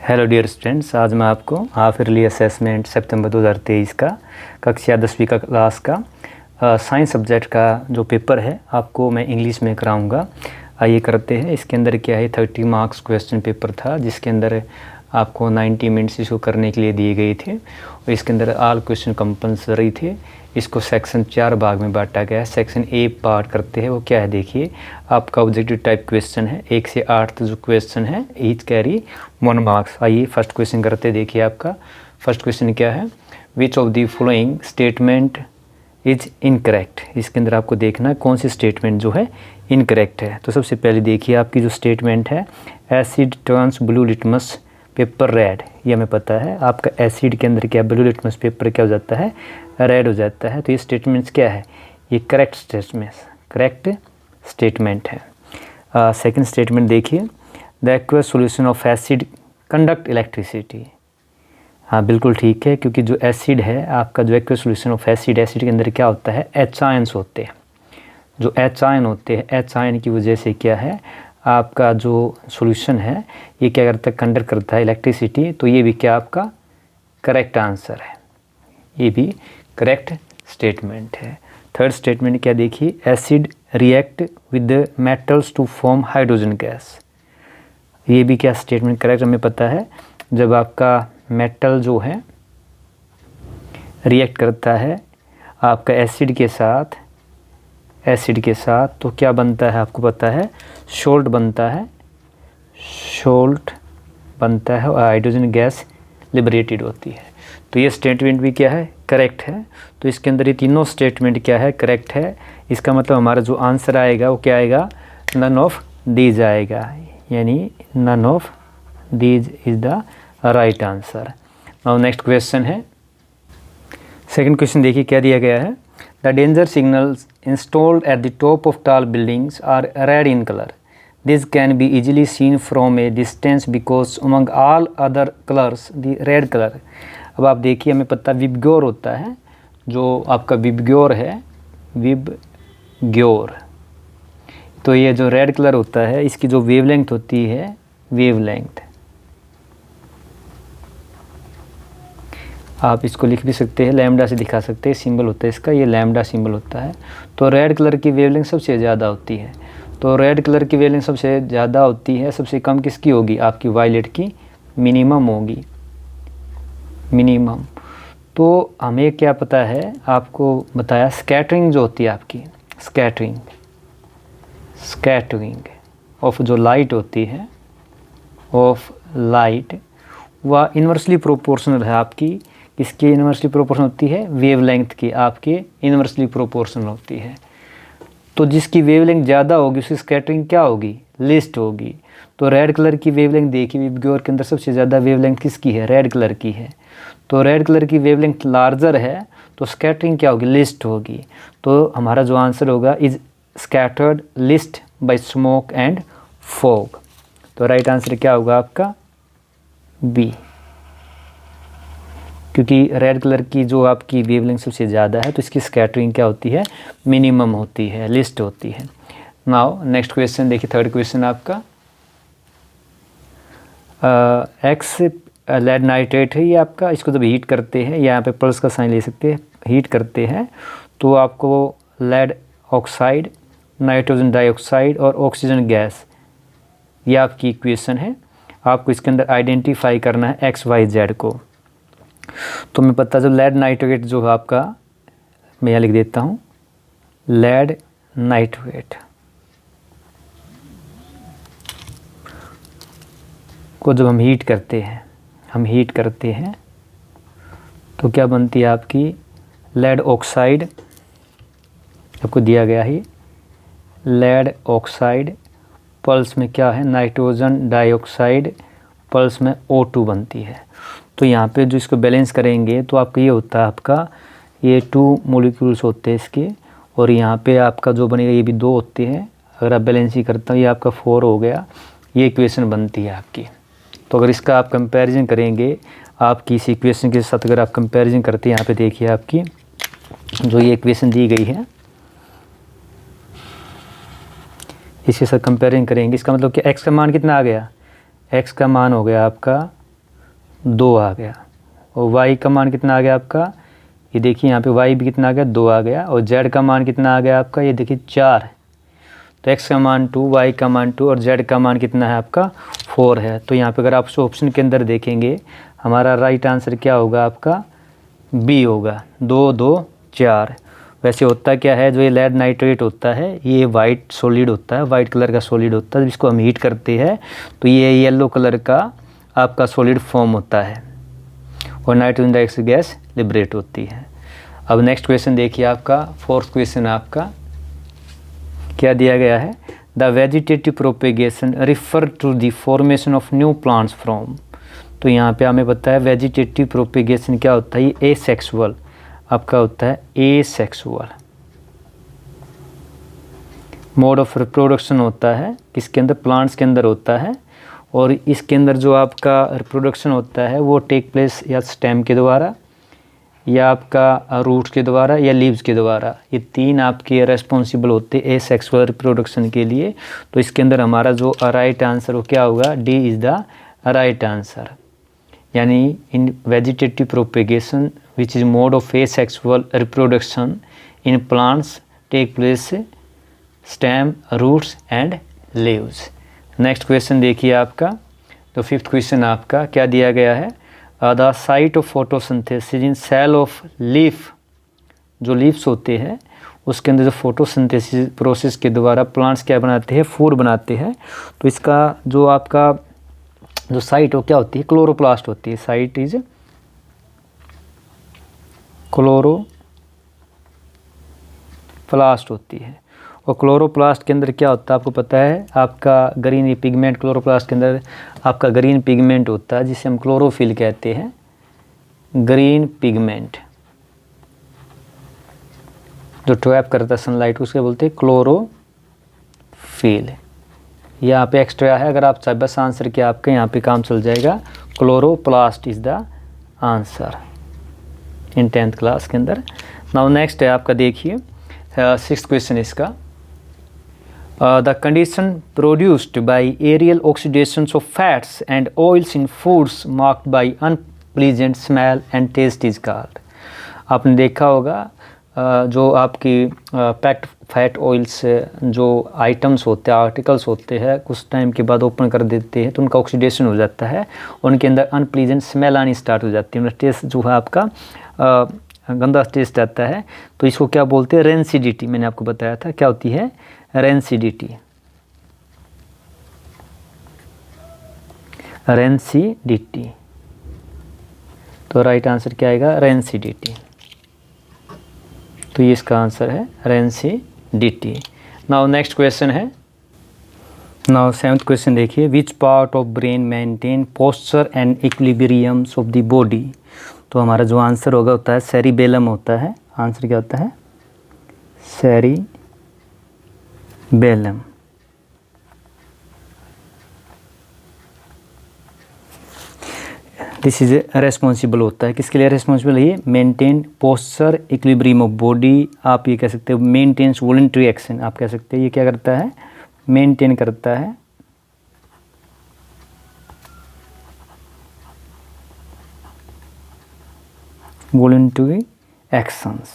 Hello dear students, आज मैं आपको हाफ ईयरली असेसमेंट सितंबर 2023 का कक्षा 10वीं का क्लास का साइंस सब्जेक्ट का जो पेपर है आपको मैं इंग्लिश में कराऊंगा। आइए करते हैं। इसके अंदर क्या है, 30 मार्क्स क्वेश्चन पेपर था जिसके अंदर आपको 90 मिनट्स इशू करने के लिए दिए गए थे और इसके अंदर ऑल क्वेश्चन कंपलसरी थे। इसको सेक्शन 4 भाग में बांटा गया है। सेक्शन ए पार्ट करते हैं, वो क्या है देखिए, आपका ऑब्जेक्टिव टाइप क्वेश्चन है। 1 से 8 तक जो क्वेश्चन है ईच कैरी 1 मार्क्स। आइए फर्स्ट क्वेश्चन करते हैं। देखिए आपका फर्स्ट क्वेश्चन क्या है, which of the following statement is incorrect. इसके अंदर आपको देखना है कौन सी स्टेटमेंट जो है इनकरेक्ट है। तो सबसे पहले देखिए आपकी जो स्टेटमेंट है, asset turns blue litmus paper red, ये हमें पता है। आपका एसिड के अंदर क्या, ब्लू लिटमस पेपर क्या हो जाता है, रेड हो जाता है। तो ये स्टेटमेंट्स क्या है, ये करेक्ट स्टेटमेंट है। सेकंड स्टेटमेंट देखिए, the aqueous solution of acid conduct electricity. हाँ बिल्कुल ठीक है, क्योंकि जो एसिड है आपका, जो aqueous solution of acid, acid के अंदर क्या होता है, एच आयंस होते हैं। जो एच आयन होते हैं, एच आयन की वजह से क्या है, आपका जो सॉल्यूशन है ये क्या करता है, कंडक्ट करता है इलेक्ट्रिसिटी। तो ये भी क्या आपका करेक्ट आंसर है, ये भी करेक्ट स्टेटमेंट है। थर्ड स्टेटमेंट क्या देखिए, acid react with metals to form hydrogen gas. ये भी क्या स्टेटमेंट करेक्ट, हमें पता है जब आपका मेटल जो है रिएक्ट करता है आपका एसिड के साथ, तो क्या बनता है आपको पता है, सोल्ट बनता है और हाइड्रोजन गैस लिबरेटेड होती है। तो ये स्टेटमेंट भी क्या है, करेक्ट है। तो इसके अंदर ये तीनों स्टेटमेंट क्या है, करेक्ट है। इसका मतलब हमारा जो आंसर आएगा वो क्या आएगा, नन ऑफ दीज आएगा, यानी none of these is the right answer. Now next question है, सेकंड क्वेश्चन देखिए क्या दिया गया है, the danger signals installed at the top of tall buildings are red in color. This can be easily seen from a distance because among all other colors the red color. अब आप देखिए, हमें पता विबग्योर होता है, जो आपका VIBGYOR है, विबग्योर। तो ये जो रेड कलर होता है इसकी जो वेवलेंथ होती है, वेवलेंथ आप इसको लिख भी सकते हैं, लैम्डा से दिखा सकते हैं, सिंबल होता है इसका, ये लैम्डा सिंबल होता है। तो रेड कलर की वेवलेंथ सबसे ज़्यादा होती है। तो रेड कलर की वेवलेंथ सबसे ज़्यादा होती है, सबसे कम किसकी होगी, आपकी वायलेट की मिनिमम होगी, मिनिमम। तो हमें क्या पता है, आपको बताया स्कैटरिंग जो होती है आपकी, स्कैटरिंग ऑफ जो लाइट होती है, ऑफ लाइट, वह इन्वर्सली प्रोपोर्शनल है आपकी, इसकी इन्वर्सली प्रोपोर्शनल होती है वेवलेंथ की, आपके इन्वर्सली प्रोपोर्शनल होती है। तो जिसकी वेवलेंथ ज़्यादा होगी उसकी स्कैटरिंग क्या होगी, लिस्ट होगी। तो रेड कलर की वेवलेंथ देखिए, विबग्योर के अंदर सबसे ज़्यादा वेवलेंथ किसकी है, रेड कलर की है। तो रेड कलर की वेवलेंथ लार्जर है तो स्कैटरिंग क्या होगी, लिस्ट होगी। तो हमारा जो आंसर होगा, is scattered list by smoke and fog. तो राइट आंसर क्या होगा आपका, बी, क्योंकि रेड कलर की जो आपकी वेवलेंथ सबसे ज़्यादा है तो इसकी स्कैटरिंग क्या होती है, मिनिमम होती है, लिस्ट होती है। नाउ नेक्स्ट क्वेश्चन देखिए, थर्ड क्वेश्चन आपका, एक्स लेड नाइट्रेट है ये आपका, इसको जब हीट करते हैं, यहाँ पे प्लस का साइन ले सकते हैं, हीट करते हैं तो आपको लेड ऑक्साइड, नाइट्रोजन डाइऑक्साइड और ऑक्सीजन गैस, ये आपकी इक्वेशन है। आपको इसके अंदर आइडेंटिफाई करना है एक्स वाई जेड को। तो मैं पता जो लेड नाइट्रेट जो है आपका, मैं यहाँ लिख देता हूँ, लेड नाइट्रेट को जब हम हीट करते हैं तो क्या बनती है आपकी, लेड ऑक्साइड, आपको दिया गया है लेड ऑक्साइड, पल्स में क्या है, नाइट्रोजन डाइऑक्साइड, पल्स में O2 बनती है। तो यहाँ पे जो इसको बैलेंस करेंगे तो आपका ये होता है, आपका ये 2 मॉलिक्यूल्स होते हैं इसके, और यहाँ पे आपका जो बनेगा ये भी 2 होते हैं। अगर आप बैलेंस ही करता हूँ, ये आपका 4 हो गया, ये इक्वेशन बनती है आपकी। तो अगर इसका आप कंपैरिजन करेंगे आपकी इस इक्वेशन के साथ, अगर आप कंपैरिजन करते हैं, यहाँ पे देखिए आपकी जो ये इक्वेशन दी गई है इसके साथ कंपेयरिंग करेंगे, इसका मतलब कि x का मान कितना आ गया, x का मान हो गया आपका 2 आ गया। और y का मान कितना आ गया आपका, ये देखिए यहाँ पे y भी कितना आ गया, 2 आ गया। और z का मान कितना आ गया आपका, ये देखिए 4। तो x का मान 2, y का मान 2 और z का मान कितना है आपका 4 है। तो यहाँ पे अगर आप ऑप्शन के अंदर देखेंगे हमारा राइट आंसर क्या होगा आपका, बी होगा, 2 2 4। वैसे होता क्या है, जो ये लेड नाइट्रेट होता है ये वाइट सॉलिड होता है, वाइट कलर का सॉलिड होता है। जिसको हम हीट करते हैं तो ये येलो कलर का आपका सॉलिड फॉर्म होता है और नाइट्रोजन डाइऑक्साइड गैस लिबरेट होती है। अब नेक्स्ट क्वेश्चन देखिए आपका, फोर्थ क्वेश्चन आपका क्या दिया गया है, the vegetative propagation refer to the formation of new plants from. तो यहाँ पे हमें पता है वेजिटेटिव प्रोपेगेशन क्या होता है, ये एसेक्सुअल आपका होता है, एसेक्सुअल मोड ऑफ रिप्रोडक्शन होता है, किसके अंदर, प्लांट्स के अंदर होता है। और इसके अंदर जो आपका रिप्रोडक्शन होता है वो टेक प्लेस या स्टेम के द्वारा या आपका रूट्स के द्वारा या लीव्स के द्वारा। ये 3 आपके रेस्पॉन्सिबल होते हैं एसेक्सुअल रिप्रोडक्शन के लिए। तो इसके अंदर हमारा जो राइट आंसर वो क्या होगा, D is the right answer. यानी in vegetative propagation which is mode of asexual reproduction in plants take place stem, roots and leaves. Next question देखिए आपका, तो फिफ्थ क्वेश्चन आपका क्या दिया गया है, the site of photosynthesis in cell of leaf. जो लीव्स होते हैं उसके अंदर जो फोटोसिंथेसिस प्रोसेस के द्वारा प्लांट्स क्या बनाते हैं, फूड बनाते हैं। तो इसका जो आपका जो साइट हो क्या होती है, क्लोरोप्लास्ट होती है। साइट इज क्लोरोप्लास्ट होती है। और क्लोरोप्लास्ट के अंदर क्या होता है आपको पता है, आपका ग्रीन पिगमेंट, क्लोरोप्लास्ट के अंदर आपका ग्रीन पिगमेंट होता है जिसे हम क्लोरोफिल कहते हैं। ग्रीन पिगमेंट जो ट्रैप करता है सनलाइट उसके बोलते हैं क्लोरोफिल। यहाँ पे एक्स्ट्रा है, अगर आप चाहे बस आंसर क्या आपके यहाँ पे काम चल जाएगा, chloroplast is the answer in 10th class के अंदर। नाउ नेक्स्ट है आपका देखिए 6th क्वेश्चन इसका, the condition produced by aerial oxidations of fats and oils in foods marked by unpleasant smell and taste is called। आपने देखा होगा जो आपकी पैक्ड फैट ऑयल्स जो आइटम्स होते हैं, आर्टिकल्स होते हैं, कुछ टाइम के बाद ओपन कर देते हैं तो उनका ऑक्सीडेशन हो जाता है, उनके अंदर अनप्लीजेंट स्मेल आनी स्टार्ट हो जाती है, उनका टेस्ट जो है आपका गंदा टेस्ट आता है। तो इसको क्या बोलते हैं, रेंसिडिटी। मैंने आपको बताया था क्या होती है, रेंसिडिटी। रेंसिडिटी, तो राइट आंसर क्या आएगा, रेंसिडिटी। तो ये इसका आंसर है रेंसिडिटी। नाउ नेक्स्ट क्वेश्चन है, नाउ 7th क्वेश्चन देखिए, which part of brain maintain posture and equilibriums of the body. तो हमारा जो आंसर होगा होता है सेरिबेलम होता है। आंसर क्या होता है, सेरिबेलम। दिस इज रेस्पॉन्सिबल होता है, किसके लिए रेस्पॉन्सिबल है ये, maintain posture equilibrium of body. आप ये कह सकते हो मेंटेन्स वॉलंटरी एक्शन, आप कह सकते हैं ये क्या करता है, मेंटेन करता है वॉलंटरी एक्शंस।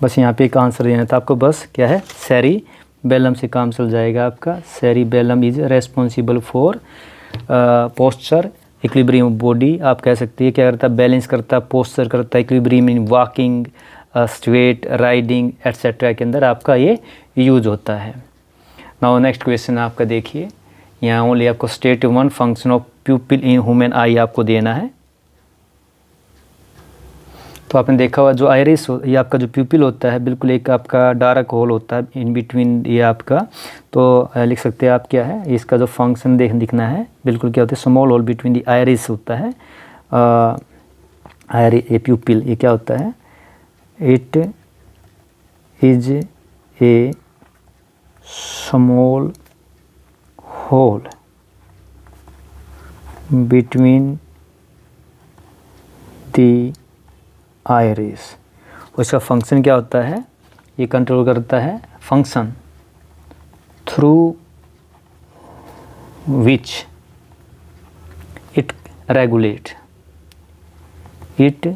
बस यहाँ पे एक आंसर देना था आपको, बस क्या है, सेरिबेलम से काम चल जाएगा आपका। Cerebellum is responsible for posture equilibrium of body. आप कह सकते हैं क्या करता है, बैलेंस करता है, पोस्चर करता है, equilibrium in walking, straight, riding etcetera के अंदर आपका ये यूज होता है। नाउ नेक्स्ट क्वेश्चन आपका देखिए, यहाँ ओनली आपको state 1 function of प्यूपिल in human आई आपको देना है। तो आपने देखा हुआ जो आइरिस ये आपका जो प्यूपिल होता है बिल्कुल एक आपका डार्क होल होता है इन बिटवीन ये आपका। तो लिख सकते हैं आप क्या है, इसका जो फंक्शन दिखना है बिल्कुल क्या होता है, small hole between the iris होता है। ये प्यूपिल ये क्या होता है, it is a small hole between the iris. उसका फंक्शन क्या होता है, ये कंट्रोल करता है function through which regulate, it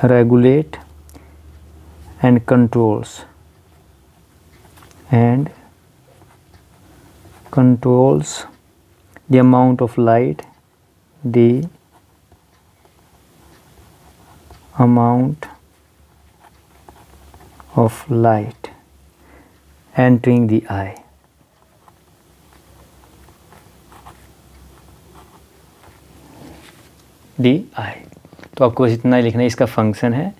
regulate and controls the amount of light, the amount of light entering the eye. D I. तो आपको बस इतना ही लिखना है, इसका फंक्शन है।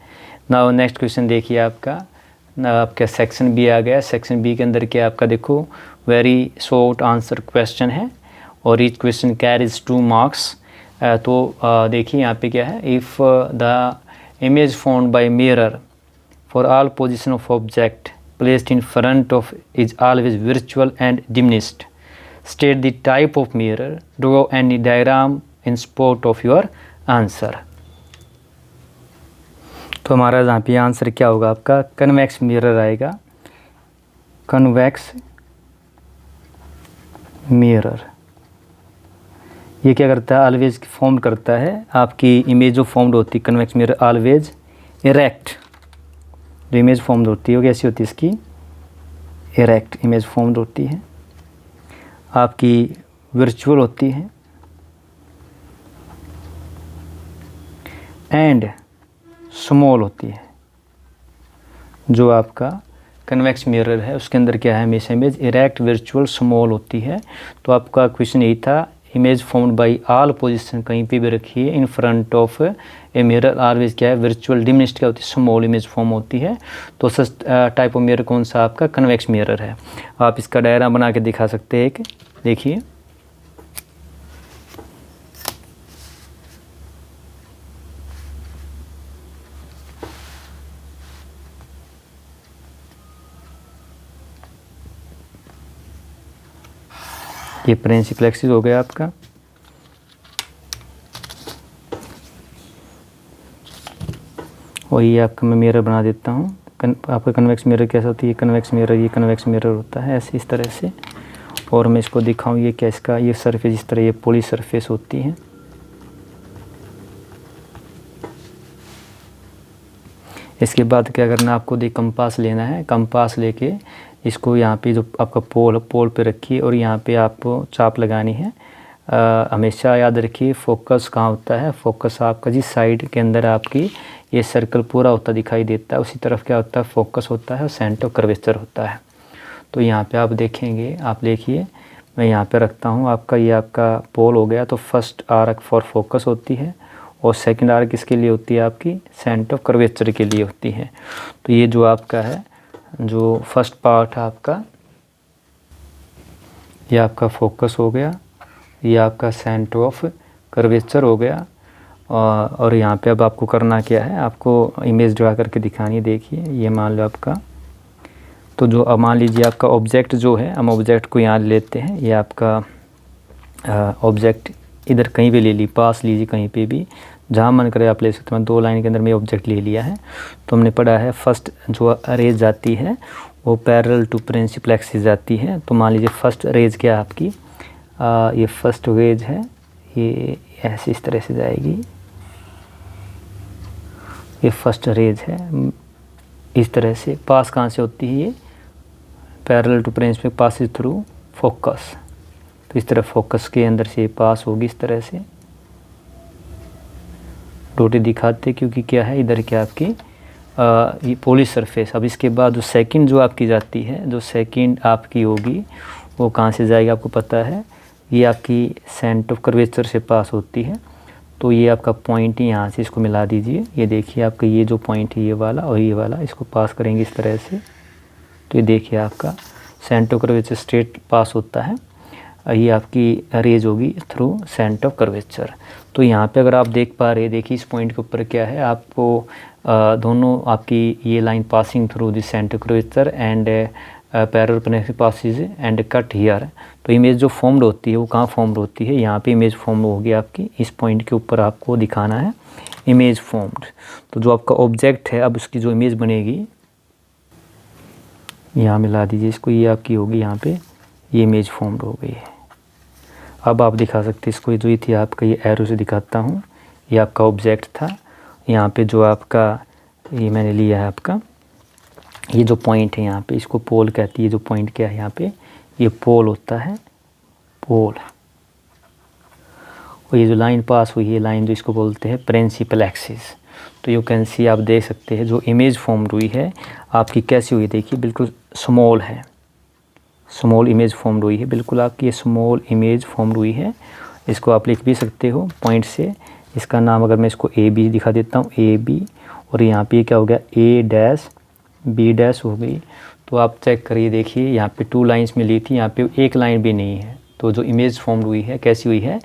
नाउ नेक्स्ट क्वेश्चन देखिए आपका सेक्शन बी आ गया। सेक्शन बी के अंदर क्या आपका देखो वेरी शॉर्ट आंसर क्वेश्चन है और ईच क्वेश्चन कैरीज 2 मार्क्स। तो देखिए यहाँ पे क्या है, if the image found by mirror for all position of object placed in front of is always virtual and diminished, state the type of mirror, draw any diagram in support of your answer. तो हमारा यहाँ पे answer क्या होगा आपका, convex mirror आएगा। Convex mirror ये क्या करता है, ऑलवेज फॉर्म करता है आपकी इमेज जो फॉर्म्ड होती है। कन्वेक्स मिरर ऑलवेज इरेक्ट, जो इमेज फॉर्म्ड होती है वो कैसी होती है, इसकी इरेक्ट इमेज फॉर्म्ड होती है, आपकी वर्चुअल होती है एंड स्मॉल होती है। जो आपका कन्वेक्स मिरर है उसके अंदर क्या है, हमेशा इमेज इरेक्ट, वर्चुअल, स्मॉल होती है। तो आपका क्वेश्चन यही था, image formed by all position कहीं पे भी रखिए in front of a mirror always क्या है, वर्चुअल, डिमिनिश्ड क्या होती है, स्मॉल इमेज फॉर्म होती है। तो सच टाइप ऑफ मिरर कौन सा आपका, कन्वेक्स मिरर है। आप इसका डायग्राम बना के दिखा सकते हैं एक, देखिए ये प्रिंसिपल एक्सिस हो गया आपका। और ये आपका मैं मिरर बना देता हूँ। आपका कन्वेक्स मिरर कैसा होती है, कन्वेक्स मिरर, ये कन्वेक्स मिरर होता है ऐसे इस तरह से। और मैं इसको दिखाऊँ, ये क्या इसका, ये सरफेस इस तरह ये पॉली सरफेस होती है। इसके बाद क्या करना है आपको, कंपास लेना है। कंपास लेके इसको यहाँ पे जो आपका पोल पे रखिए और यहाँ पे आपको चाप लगानी है। हमेशा याद रखिए फोकस कहाँ होता है, फोकस आपका जिस साइड के अंदर आपकी ये सर्कल पूरा होता दिखाई देता है उसी तरफ क्या होता है, फोकस होता है और सेंटर ऑफ कर्वेचर होता है। तो यहाँ पे आप देखेंगे, आप देखिए मैं यहाँ पे रखता हूँ आपका, ये आपका पोल हो गया। तो फर्स्ट आर्क फॉर फोकस होती है और सेकंड आर्क किसके लिए होती है, आपकी सेंटर ऑफ कर्वेचर के लिए होती है। तो ये जो आपका है, जो फर्स्ट पार्ट है आपका, ये आपका फोकस हो गया, ये आपका सेंटर ऑफ कर्वेचर हो गया। और यहाँ पे अब आपको करना क्या है, आपको इमेज ड्रा करके दिखानी है। देखिए ये मान लो आपका, तो जो अब मान लीजिए आपका ऑब्जेक्ट जो है, हम ऑब्जेक्ट को यहाँ लेते हैं। ये आपका ऑब्जेक्ट इधर कहीं भी ले ली, पास लीजिए कहीं पे भी, जहाँ मन करे आप ले सकते हैं। 2 लाइन के अंदर में ऑब्जेक्ट ले लिया है। तो हमने पढ़ा है फर्स्ट जो रेज जाती है वो पैरेलल टू प्रिंसिपल एक्सिस जाती है। तो मान लीजिए फर्स्ट रेज क्या है आपकी, ये फर्स्ट रेज है, ये ऐसे इस तरह से जाएगी। ये फर्स्ट रेज है, इस तरह से पास कहाँ से होती है, ये parallel to principal passes through focus. तो इस तरह फोकस के अंदर से पास होगी इस तरह से। डोटे दिखाते क्योंकि क्या है, इधर क्या आपकी ये पॉली सरफेस। अब इसके बाद जो सेकंड जो आपकी जाती है, जो सेकंड आपकी होगी वो कहाँ से जाएगी आपको पता है, ये आपकी सेंटर ऑफ कर्वेचर से पास होती है। तो ये आपका पॉइंट ही यहाँ से इसको मिला दीजिए। ये देखिए आपका ये जो पॉइंट है ये वाला और ये वाला, इसको पास करेंगे इस तरह से। तो ये देखिए आपका सेंटर ऑफ कर्वेचर स्ट्रेट पास होता है। ये आपकी रेज होगी थ्रू सेंटर ऑफ कर्वेचर। तो यहाँ पे अगर आप देख पा रहे हैं, देखिए इस पॉइंट के ऊपर क्या है, आपको दोनों आपकी ये line passing through the centre curvature and parallel principal passes and cut here. तो इमेज जो फॉर्म्ड होती है वो कहाँ फॉर्म्ड होती है, यहाँ पे इमेज फॉर्म होगी आपकी, इस पॉइंट के ऊपर आपको दिखाना है इमेज फॉर्म्ड। तो जो आपका ऑब्जेक्ट है अब उसकी जो इमेज बनेगी, यहाँ मिला दीजिए इसको, ये आपकी होगी यहाँ पे, ये इमेज फॉर्म्ड हो गई है। अब आप दिखा सकते हैं इसको, जो ये थी आपका, ये एरो से दिखाता हूँ, ये आपका ऑब्जेक्ट था। यहाँ पे जो आपका ये मैंने लिया है आपका ये जो पॉइंट है यहाँ पे, इसको पोल कहती है। जो पॉइंट क्या है यहाँ पे, ये पोल होता है, पोल। और ये जो लाइन पास हुई है, लाइन जो इसको बोलते हैं प्रिंसिपल एक्सिस। तो यू कैन सी, आप देख सकते हैं जो इमेज फॉर्म हुई है आपकी कैसी हुई, देखिए बिल्कुल स्मॉल है, स्मॉल इमेज फॉर्म हुई है, बिल्कुल आपकी ये स्मॉल इमेज फॉर्म हुई है। इसको आप लिख भी सकते हो पॉइंट से। इसका नाम अगर मैं इसको ए बी दिखा देता हूँ, ए बी, और यहाँ पे क्या हो गया, ए डैश बी डैश हो गई। तो आप चेक करिए, देखिए यहाँ पे 2 लाइंस मिली थी, यहाँ पे एक लाइन भी नहीं है। तो जो इमेज फॉर्म हुई है कैसी हुई है,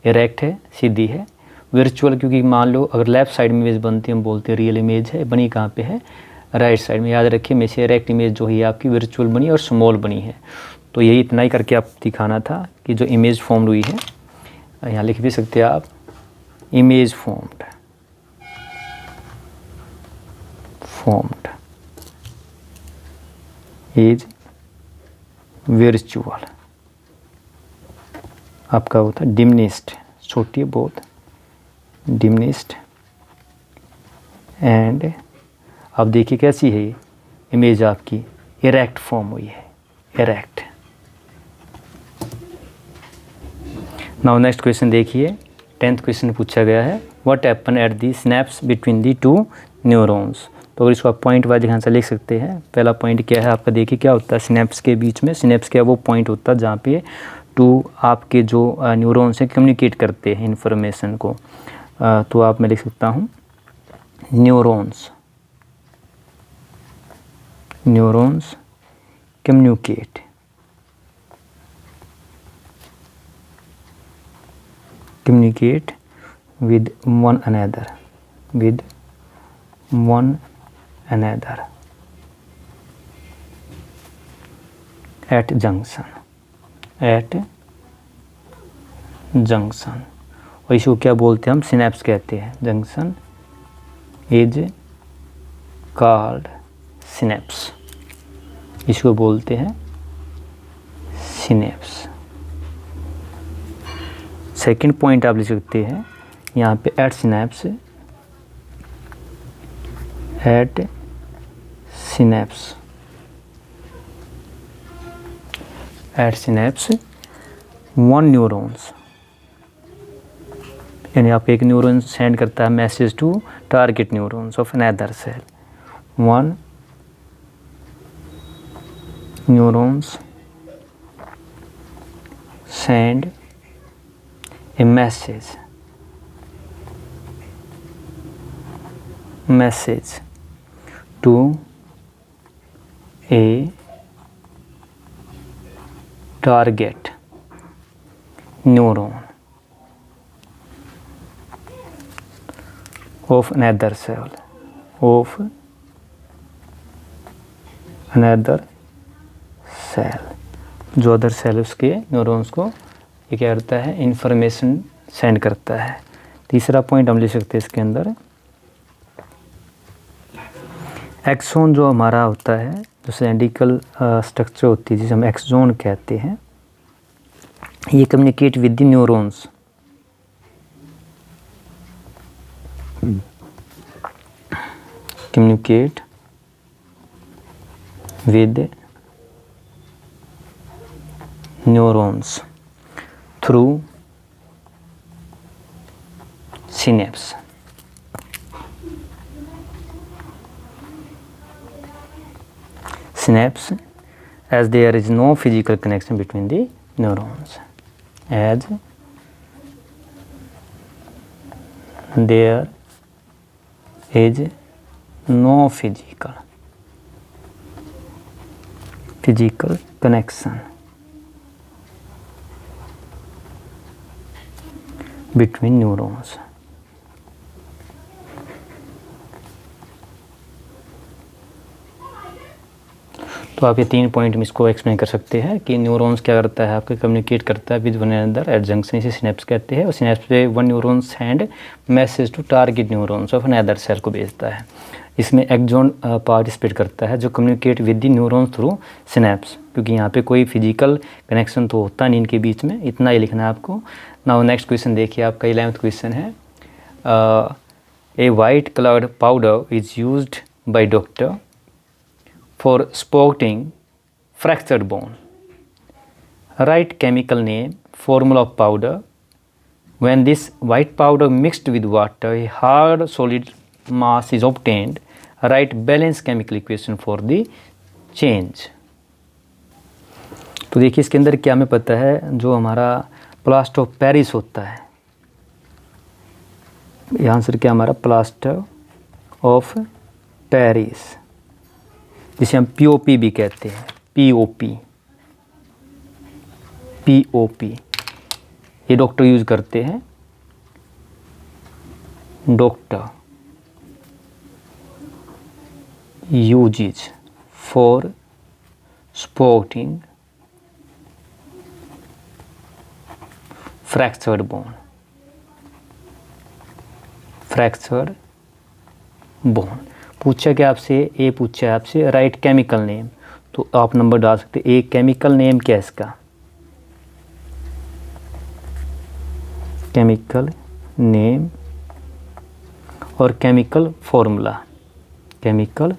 इरेक्ट है, सीधी है। वर्चुअल, क्योंकि मान लो अगर लेफ़्ट साइड में इमेज बनती है, हम बोलते हैं रियल इमेज है, बनी कहाँ पे है, राइट साइड में। याद रखिए में से इरेक्ट इमेज जो है आपकी वर्चुअल बनी और स्मॉल बनी है। तो यही इतना ही करके आप दिखाना था कि जो इमेज फॉर्म हुई है, यहाँ लिख भी सकते हैं आप, इमेज फॉर्म्ड इज वर्चुअल। आपका होता है डिमिनिश्ड, छोटी बहुत, डिमिनिश्ड। एंड अब देखिए कैसी है ये इमेज आपकी, इरेक्ट फॉर्म हुई है, इरेक्ट। नाउ नेक्स्ट क्वेश्चन देखिए, 10th क्वेश्चन पूछा गया है, what happen at the snaps between the 2 neurons. तो अगर इसको आप पॉइंट वाइज आंसर लिख सकते हैं। पहला पॉइंट क्या है आपका, देखिए क्या होता है सिनेप्स के बीच में, सिनेप्स क्या वो पॉइंट होता है जहाँ पे 2 आपके जो न्यूरॉन्स हैं कम्युनिकेट करते हैं इन्फॉर्मेशन को। तो आप मैं लिख सकता हूँ neurons communicate with one another at junction और इसको क्या बोलते हैं हम, सिनेप्स कहते हैं। जंक्शन इज कॉल्ड सिनेप्स, इसको बोलते हैं सिनेप्स। सेकंड पॉइंट आप लिख सकते हैं यहाँ पे, एट सिनेप्स वन न्यूरॉन्स, यानी आप एक न्यूरॉन सेंड करता है message to target neurons of another cell. One neurons send a message to a target neuron of another cell, जो अदर सेल उसके न्यूरॉन्स को ये क्या करता है, इंफॉर्मेशन सेंड करता है। तीसरा पॉइंट हम ले सकते हैं इसके अंदर, एक्सोन जो हमारा होता है, जो सिलेंड्रिकल स्ट्रक्चर होती है जिसे हम एक्सोन कहते हैं, ये communicate with the neurons. Communicate with neurons through synapse. As there is no physical connection between the neurons. As there is no physical connection between neurons. तो आप ये 3 पॉइंट में इसको एक्सप्लेन कर सकते हैं कि न्यूरॉन्स क्या करता है, आपके कम्युनिकेट करता है with one another at junction, इसे सिनेप्स कहते हैं। और सिनेप्स पे one neuron send message to target neurons of another cell को भेजता है। इसमें एक्सॉन पार्टिसिपेट करता है जो communicate with the neurons through synapse, क्योंकि यहाँ पे कोई फिजिकल कनेक्शन तो होता नहीं इनके बीच में। इतना ही लिखना है आपको। नाउ नेक्स्ट क्वेश्चन देखिए, आपका 11th क्वेश्चन है, a white coloured powder is used by doctor for spotting fractured bone. Right chemical name, formula of powder. When this white powder mixed with water, a hard solid mass is obtained. Write balanced chemical equation for the change. तो देखिए इसके अंदर क्या हमें पता है, जो हमारा प्लास्टर ऑफ पेरिस होता है, ये आंसर क्या हमारा प्लास्टर ऑफ पेरिस, जिसे हम पीओपी भी कहते हैं, पीओपी, ये डॉक्टर यूज करते हैं, doctor uses for spotting fractured bone, पूछा क्या आपसे, ए पूछा है आपसे राइट केमिकल नेम, तो आप नंबर डाल सकते हैं। ए केमिकल नेम क्या है इसका, केमिकल नेम और केमिकल फॉर्मूला, केमिकल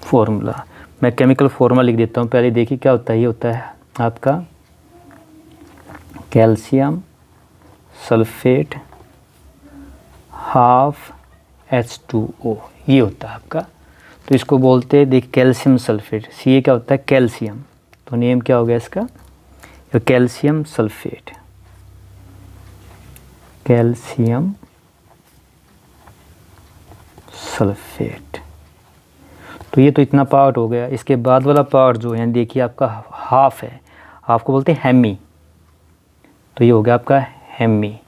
फॉर्मूला, मैं केमिकल फॉर्मूला लिख देता हूँ। पहले देखिए क्या होता है, ये होता है आपका कैल्शियम सल्फेट हाफ H2O, ये होता है आपका। तो इसको बोलते हैं देख कैल्शियम सल्फेट, सी ए क्या होता है कैल्शियम, तो नेम क्या हो गया इसका, कैल्शियम सल्फेट, कैल्शियम सल्फेट। तो ये तो इतना पार्ट हो गया। इसके बाद वाला पार्ट जो है देखिए आपका हाफ है, हाफ को बोलते हैं हेमी, तो ये हो गया आपका हेमी।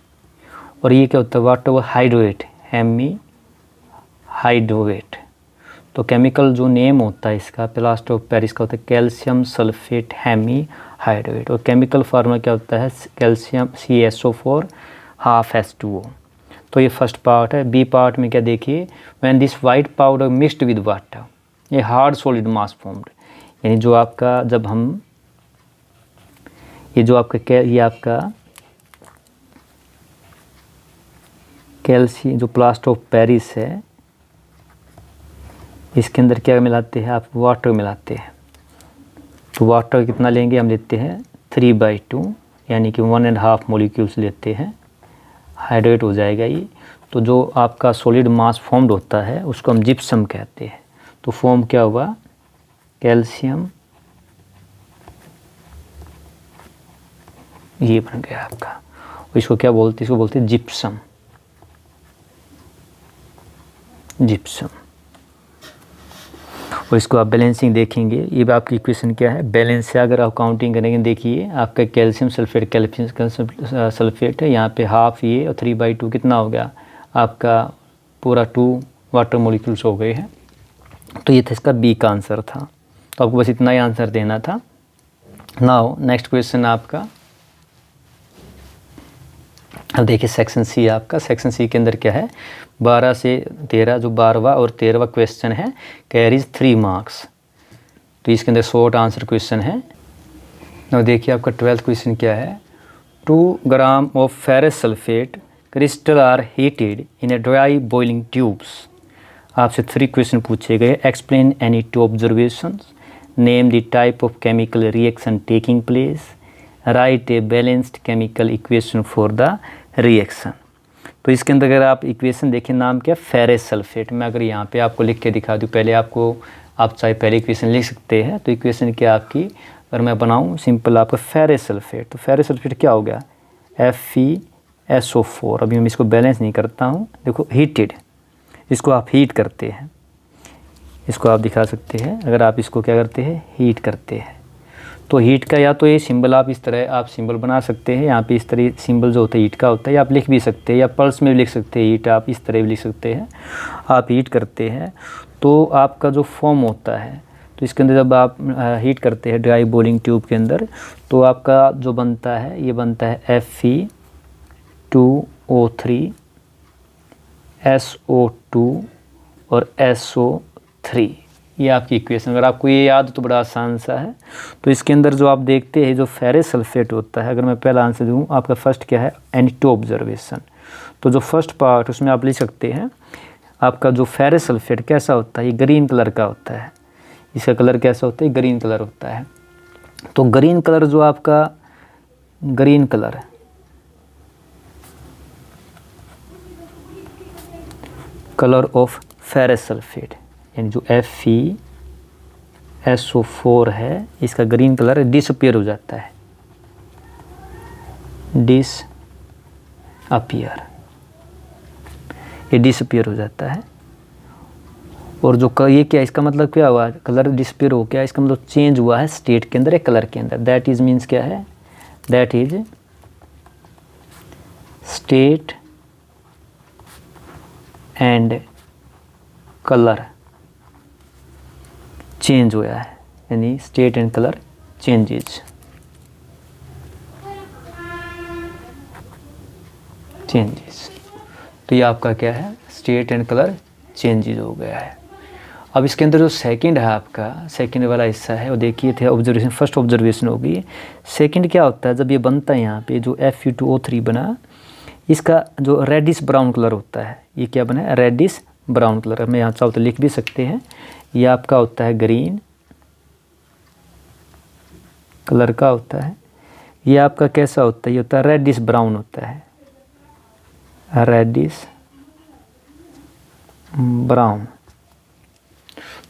और ये क्या होता है वाटर हाइड्रेट, हेमी हाइड्रेट। तो केमिकल जो नेम होता है इसका प्लास्टर ऑफ पेरिस का होता है कैल्शियम सल्फेट हेमी हाइड्रेट। और केमिकल फार्मूला क्या होता है कैल्शियम CaSO4 हाफ H2O। तो ये फर्स्ट पार्ट है। बी पार्ट में क्या देखिए, when this white powder mixed with water, ये हार्ड सॉलिड मास फॉर्म्ड, यानी जो आपका जब हम ये जो आपका ये आपका कैल्शियम जो प्लास्टर ऑफ पेरिस है, इसके अंदर क्या मिलाते हैं आप, वाटर मिलाते हैं। तो वाटर कितना लेंगे, हम लेते हैं 3/2, यानी कि 1.5 मोलिक्यूल्स लेते हैं, हाइड्रेट हो जाएगा ये। तो जो आपका सॉलिड मास फॉर्म्ड होता है उसको हम जिप्सम कहते हैं। तो फॉर्म क्या हुआ, कैल्शियम, ये बन गया आपका। इसको क्या बोलते हैं, इसको बोलते हैं जिप्सम, जिप्सम। और इसको आप बैलेंसिंग देखेंगे, ये भी आपकी इक्वेशन क्या है, बैलेंस से अगर आप काउंटिंग करेंगे देखिए आपका कैल्शियम सल्फेट है, यहाँ पे हाफ ये और 3/2 कितना हो गया आपका, पूरा 2 वाटर मोलिक्यूल्स हो गए हैं। तो ये था इसका बी का आंसर था। तो आपको बस इतना ही आंसर देना था। नाउ नेक्स्ट क्वेश्चन आपका, अब देखिए सेक्शन सी आपका। सेक्शन सी के अंदर क्या है, 12 से 13, जो 12वां और 13वां क्वेश्चन है कैरीज 3 मार्क्स। तो इसके अंदर शॉर्ट आंसर क्वेश्चन है। अब देखिए आपका 12th क्वेश्चन क्या है, 2 gram of ferrous sulphate crystal are heated in a dry boiling tubes. आपसे 3 क्वेश्चन पूछे गए। Explain any 2 observations, name the type of chemical reaction taking place, write a balanced chemical equation for the reaction. तो इसके अंदर अगर आप equation देखें, नाम क्या, फेरस सल्फेट। मैं अगर यहाँ पे आपको लिख के दिखा दूँ, पहले आपको, आप चाहे पहले इक्वेशन लिख सकते हैं। तो इक्वेशन क्या आपकी, अगर मैं बनाऊँ सिंपल आपका फेरस सल्फेट, तो फेरस सल्फेट क्या हो गया FeSO4। अभी मैं इसको बैलेंस नहीं करता हूँ, देखो हीटेड, इसको आप हीट करते हैं, इसको आप दिखा सकते हैं। अगर आप इसको क्या करते हैं, हीट करते हैं, तो हीट का या तो ये सिंबल आप इस तरह आप सिंबल बना सकते हैं, यहाँ पे इस तरह सिंबल जो होता है हीट का होता है, या आप लिख भी सकते हैं, या पल्स में भी लिख सकते हैं हीट, आप इस तरह भी लिख सकते हैं। आप हीट करते हैं तो आपका जो फॉर्म होता है, तो इसके अंदर जब आप हीट करते हैं ड्राई बॉइलिंग ट्यूब के अंदर, तो आपका जो बनता है, ये बनता है H2O3, SO2 और SO3, ये आपकी इक्वेशन। अगर आपको ये याद हो तो बड़ा आसान सा है। तो इसके अंदर जो आप देखते हैं जो फेरस सल्फेट होता है, अगर मैं पहला आंसर दूँ, आपका फर्स्ट क्या है, N2 ऑब्जर्वेशन। तो जो फर्स्ट पार्ट उसमें आप लिख सकते हैं, आपका जो फेरस सल्फेट कैसा होता है, ये ग्रीन कलर का होता है। इसका कलर कैसा होता है, ग्रीन कलर होता है। तो ग्रीन कलर जो आपका green colour colour of ferrous sulphate, यानी जो FeSO4 है, इसका ग्रीन कलर डिसअपियर हो जाता है, डिसअपियर, ये डिसअपियर हो जाता है। और जो ये क्या, इसका मतलब क्या हुआ, कलर डिसअपियर हो गया, इसका मतलब चेंज हुआ है स्टेट के अंदर एक कलर के अंदर। दैट इज मीन्स क्या है, that is state and colour change हुआ है, यानी स्टेट एंड कलर चेंजेस, तो ये आपका क्या है, स्टेट एंड कलर चेंजेस हो गया है। अब इसके अंदर जो सेकंड है आपका, सेकंड वाला हिस्सा है वो देखिए थे ऑब्जर्वेशन, फर्स्ट ऑब्जर्वेशन होगी। सेकंड क्या होता है, जब ये बनता है यहाँ पे जो Fe2O3 बना, इसका जो रेडिश ब्राउन कलर होता है, ये क्या बना है, रेडिश ब्राउन कलर। मैं यहाँ चाहो तो लिख भी सकते हैं, ये आपका होता है ग्रीन कलर का होता है। ये आपका कैसा होता है, ये होता है रेडिश ब्राउन होता है, रेडिश ब्राउन।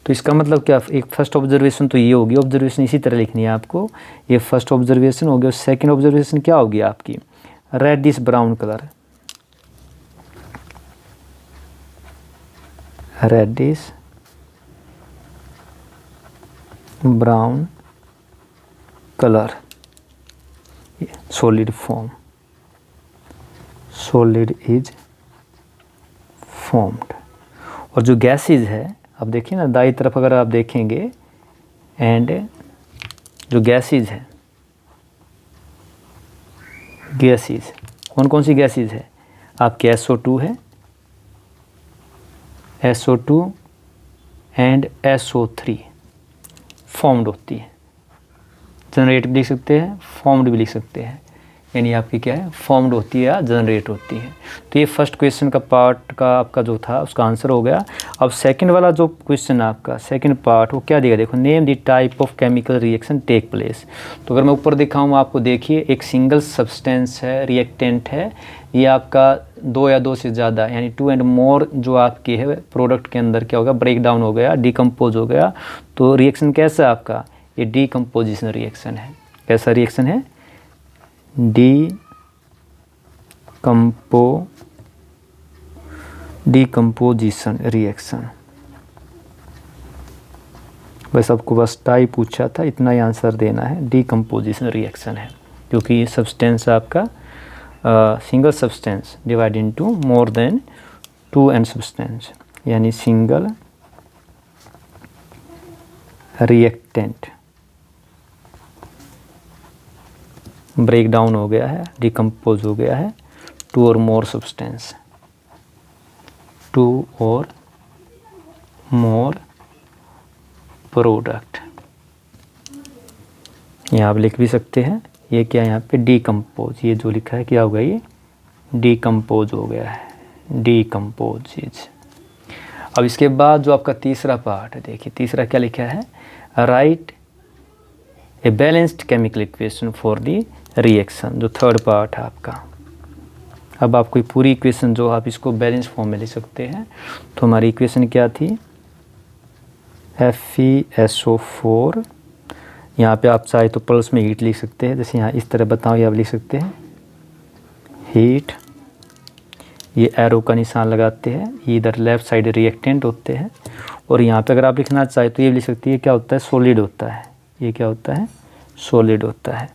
तो इसका मतलब क्या, एक फर्स्ट ऑब्जर्वेशन तो ये होगी, ऑब्जर्वेशन इसी तरह लिखनी है आपको, ये फर्स्ट ऑब्जर्वेशन हो गया। और सेकेंड ऑब्जर्वेशन क्या होगी आपकी, reddish brown colour, reddish brown colour, solid form, solid is formed. और जो गैसेज है, अब देखिए ना दाईं तरफ अगर आप देखेंगे, एंड जो गैसेज है, गैसेज कौन कौन सी गैसेज है आपके, SO2 है, SO2 एंड SO3 फॉर्म्ड होती है, जनरेट भी लिख सकते हैं, फॉर्म्ड भी लिख सकते हैं, यानी आपकी क्या है, फॉर्म्ड होती है या जनरेट होती है। तो ये फर्स्ट क्वेश्चन का पार्ट का आपका जो था उसका आंसर हो गया। अब सेकंड वाला जो क्वेश्चन आपका सेकंड पार्ट, वो क्या देगा, देखो, name the type of chemical reaction take place. तो अगर मैं ऊपर दिखाऊँ आपको, देखिए एक सिंगल सब्सटेंस है, रिएक्टेंट है, ये आपका दो या दो से ज़्यादा, यानी 2 एंड मोर जो आपकी है प्रोडक्ट के अंदर क्या होगा, ब्रेक डाउन हो गया, डिकम्पोज हो गया। तो रिएक्शन कैसा है आपका, ये डीकम्पोजिशन रिएक्शन है। कैसा रिएक्शन है, डीकम्पोजिशन रिएक्शन। बस आपको बस टाइप पूछा था, इतना ही आंसर देना है, डीकम्पोजिशन रिएक्शन है, क्योंकि सब्सटेंस आपका single substance divide into more than 2 an substance, यानी सिंगल रिएक्टेंट ब्रेक डाउन हो गया है, डिकम्पोज हो गया है, 2 और मोर सब्सटेंस, 2 और मोर प्रोडक्ट। यहाँ आप लिख भी सकते हैं, ये क्या यहाँ पे डीकम्पोज, ये जो लिखा है क्या होगा, ये डीकम्पोज हो गया है, डीकम्पोजिज। अब इसके बाद जो आपका तीसरा पार्ट है, देखिए तीसरा क्या लिखा है, right a balanced chemical equation for the reaction, जो थर्ड पार्ट है आपका। अब आप कोई पूरी इक्वेशन जो आप इसको बैलेंस फॉर्म में लिख सकते हैं। तो हमारी इक्वेशन क्या थी, FeSO4, यहाँ पे आप चाहे तो पल्स में हीट लिख सकते हैं, जैसे यहाँ इस तरह बताओ, ये आप लिख सकते हैं हीट, ये एरो का निशान लगाते हैं, ये इधर लेफ़्ट साइड रिएक्टेंट होते हैं, और यहाँ पे अगर आप लिखना चाहे तो ये लिख सकती है क्या होता है, सॉलिड होता है, ये क्या होता है, सॉलिड होता है।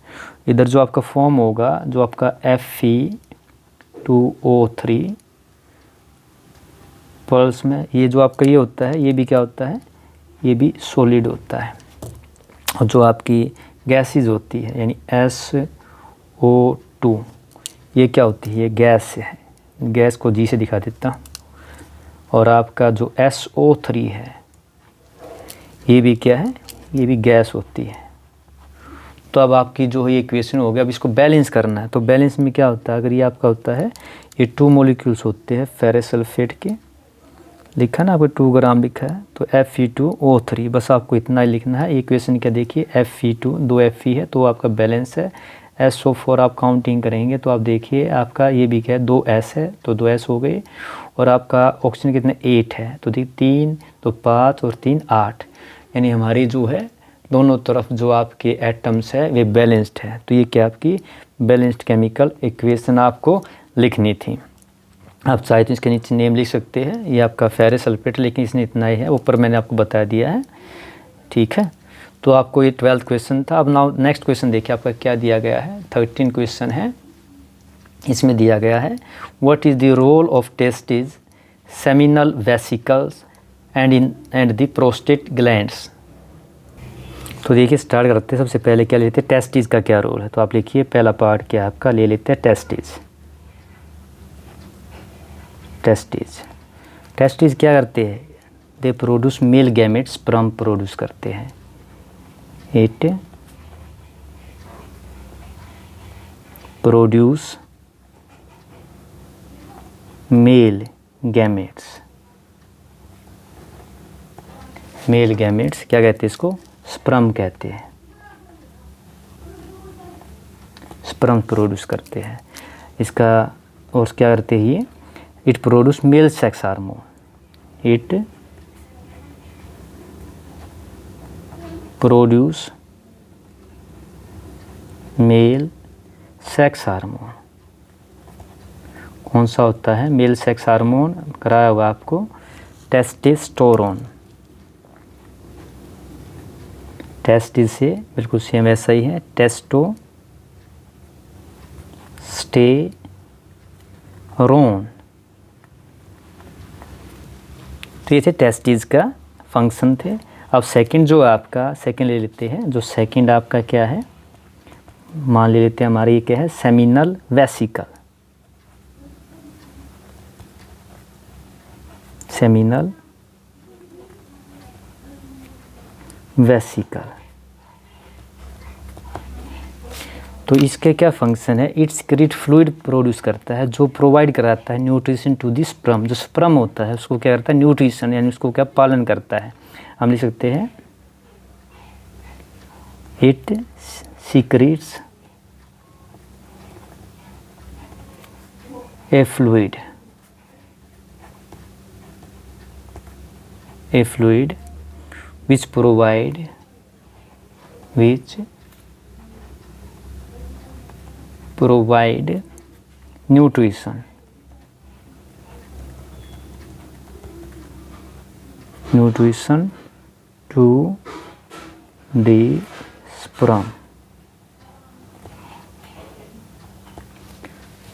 इधर जो आपका फॉर्म होगा, जो आपका Fe2O3 पल्स में, ये जो आपका ये होता है, ये भी क्या होता है, ये भी सॉलिड होता है। और जो आपकी गैसेज होती है, यानी SO2, ये क्या होती है, ये गैस है, गैस को जी से दिखा देता हूँ। और आपका जो SO3 है ये भी क्या है, ये भी गैस होती है। तो अब आपकी जो ये इक्वेशन हो गया, अब इसको बैलेंस करना है। तो बैलेंस में क्या होता है, अगर ये आपका होता है, ये 2 मॉलिक्यूल्स होते हैं फेरस सल्फेट के, लिखा ना आपको 2 ग्राम लिखा है, तो Fe2O3, बस आपको इतना ही लिखना है। इक्वेशन क्या देखिए, Fe2 2 Fe है तो आपका बैलेंस है। SO4 आप काउंटिंग करेंगे तो आप देखिए आपका ये भी क्या है, 2S है तो 2S हो गए। और आपका ऑक्सीजन कितने 8 है, तो देखिए 3 तो 5 और 3 8, यानी हमारी जो है दोनों तरफ जो आपके एटम्स है वे बैलेंस्ड है। तो ये क्या आपकी बैलेंस्ड केमिकल इक्वेशन आपको लिखनी थी। आप चाहे तो इसके नीचे नेम लिख सकते हैं, ये आपका फेरस सल्फेट, लेकिन इसने इतना ही है, ऊपर मैंने आपको बता दिया है, ठीक है। तो आपको ये 12th क्वेश्चन था। अब नाउ नेक्स्ट क्वेश्चन देखिए आपका क्या दिया गया है, 13 क्वेश्चन है। इसमें दिया गया है what is the role of testis, seminal vesicles and the prostate glands. तो देखिए स्टार्ट करते हैं। सबसे पहले क्या लेते हैं, टेस्टिस का क्या रोल है। तो आप लिखिए पहला पार्ट क्या आपका ले लेते हैं, टेस्टिस। टेस्टिस क्या करते हैं, they produce male gametes, sperm produce करते हैं। It produce male gametes. Male gametes क्या कहते हैं इसको, स्पर्म कहते हैं। स्पर्म प्रोड्यूस करते हैं इसका। और क्या करते हैं ये, it produce male sex hormone. It produce male sex hormone. कौन सा होता है मेल सेक्स हार्मोन, कराया होगा आपको टेस्टोस्टेरोन। टेस्टिस से बिल्कुल सेम ऐसा ही है, टेस्टोस्टेरोन। तो ये थे टेस्टिस का फंक्शन थे। अब सेकंड जो आपका, सेकंड ले लेते हैं। जो सेकंड आपका क्या है, मान ले लेते हैं हमारे ये क्या है, सेमिनल वेसिकल। सेमिनल वेसिकल, तो इसके क्या फंक्शन है, इट सिक्रीट फ्लूइड प्रोड्यूस करता है जो प्रोवाइड कराता है न्यूट्रिशन टू द स्पर्म। जो स्पर्म होता है उसको क्या करता है, न्यूट्रिशन, यानी उसको क्या पालन करता है। हम लिख सकते हैं it secretes A fluid, which provide nutrition to the sperm।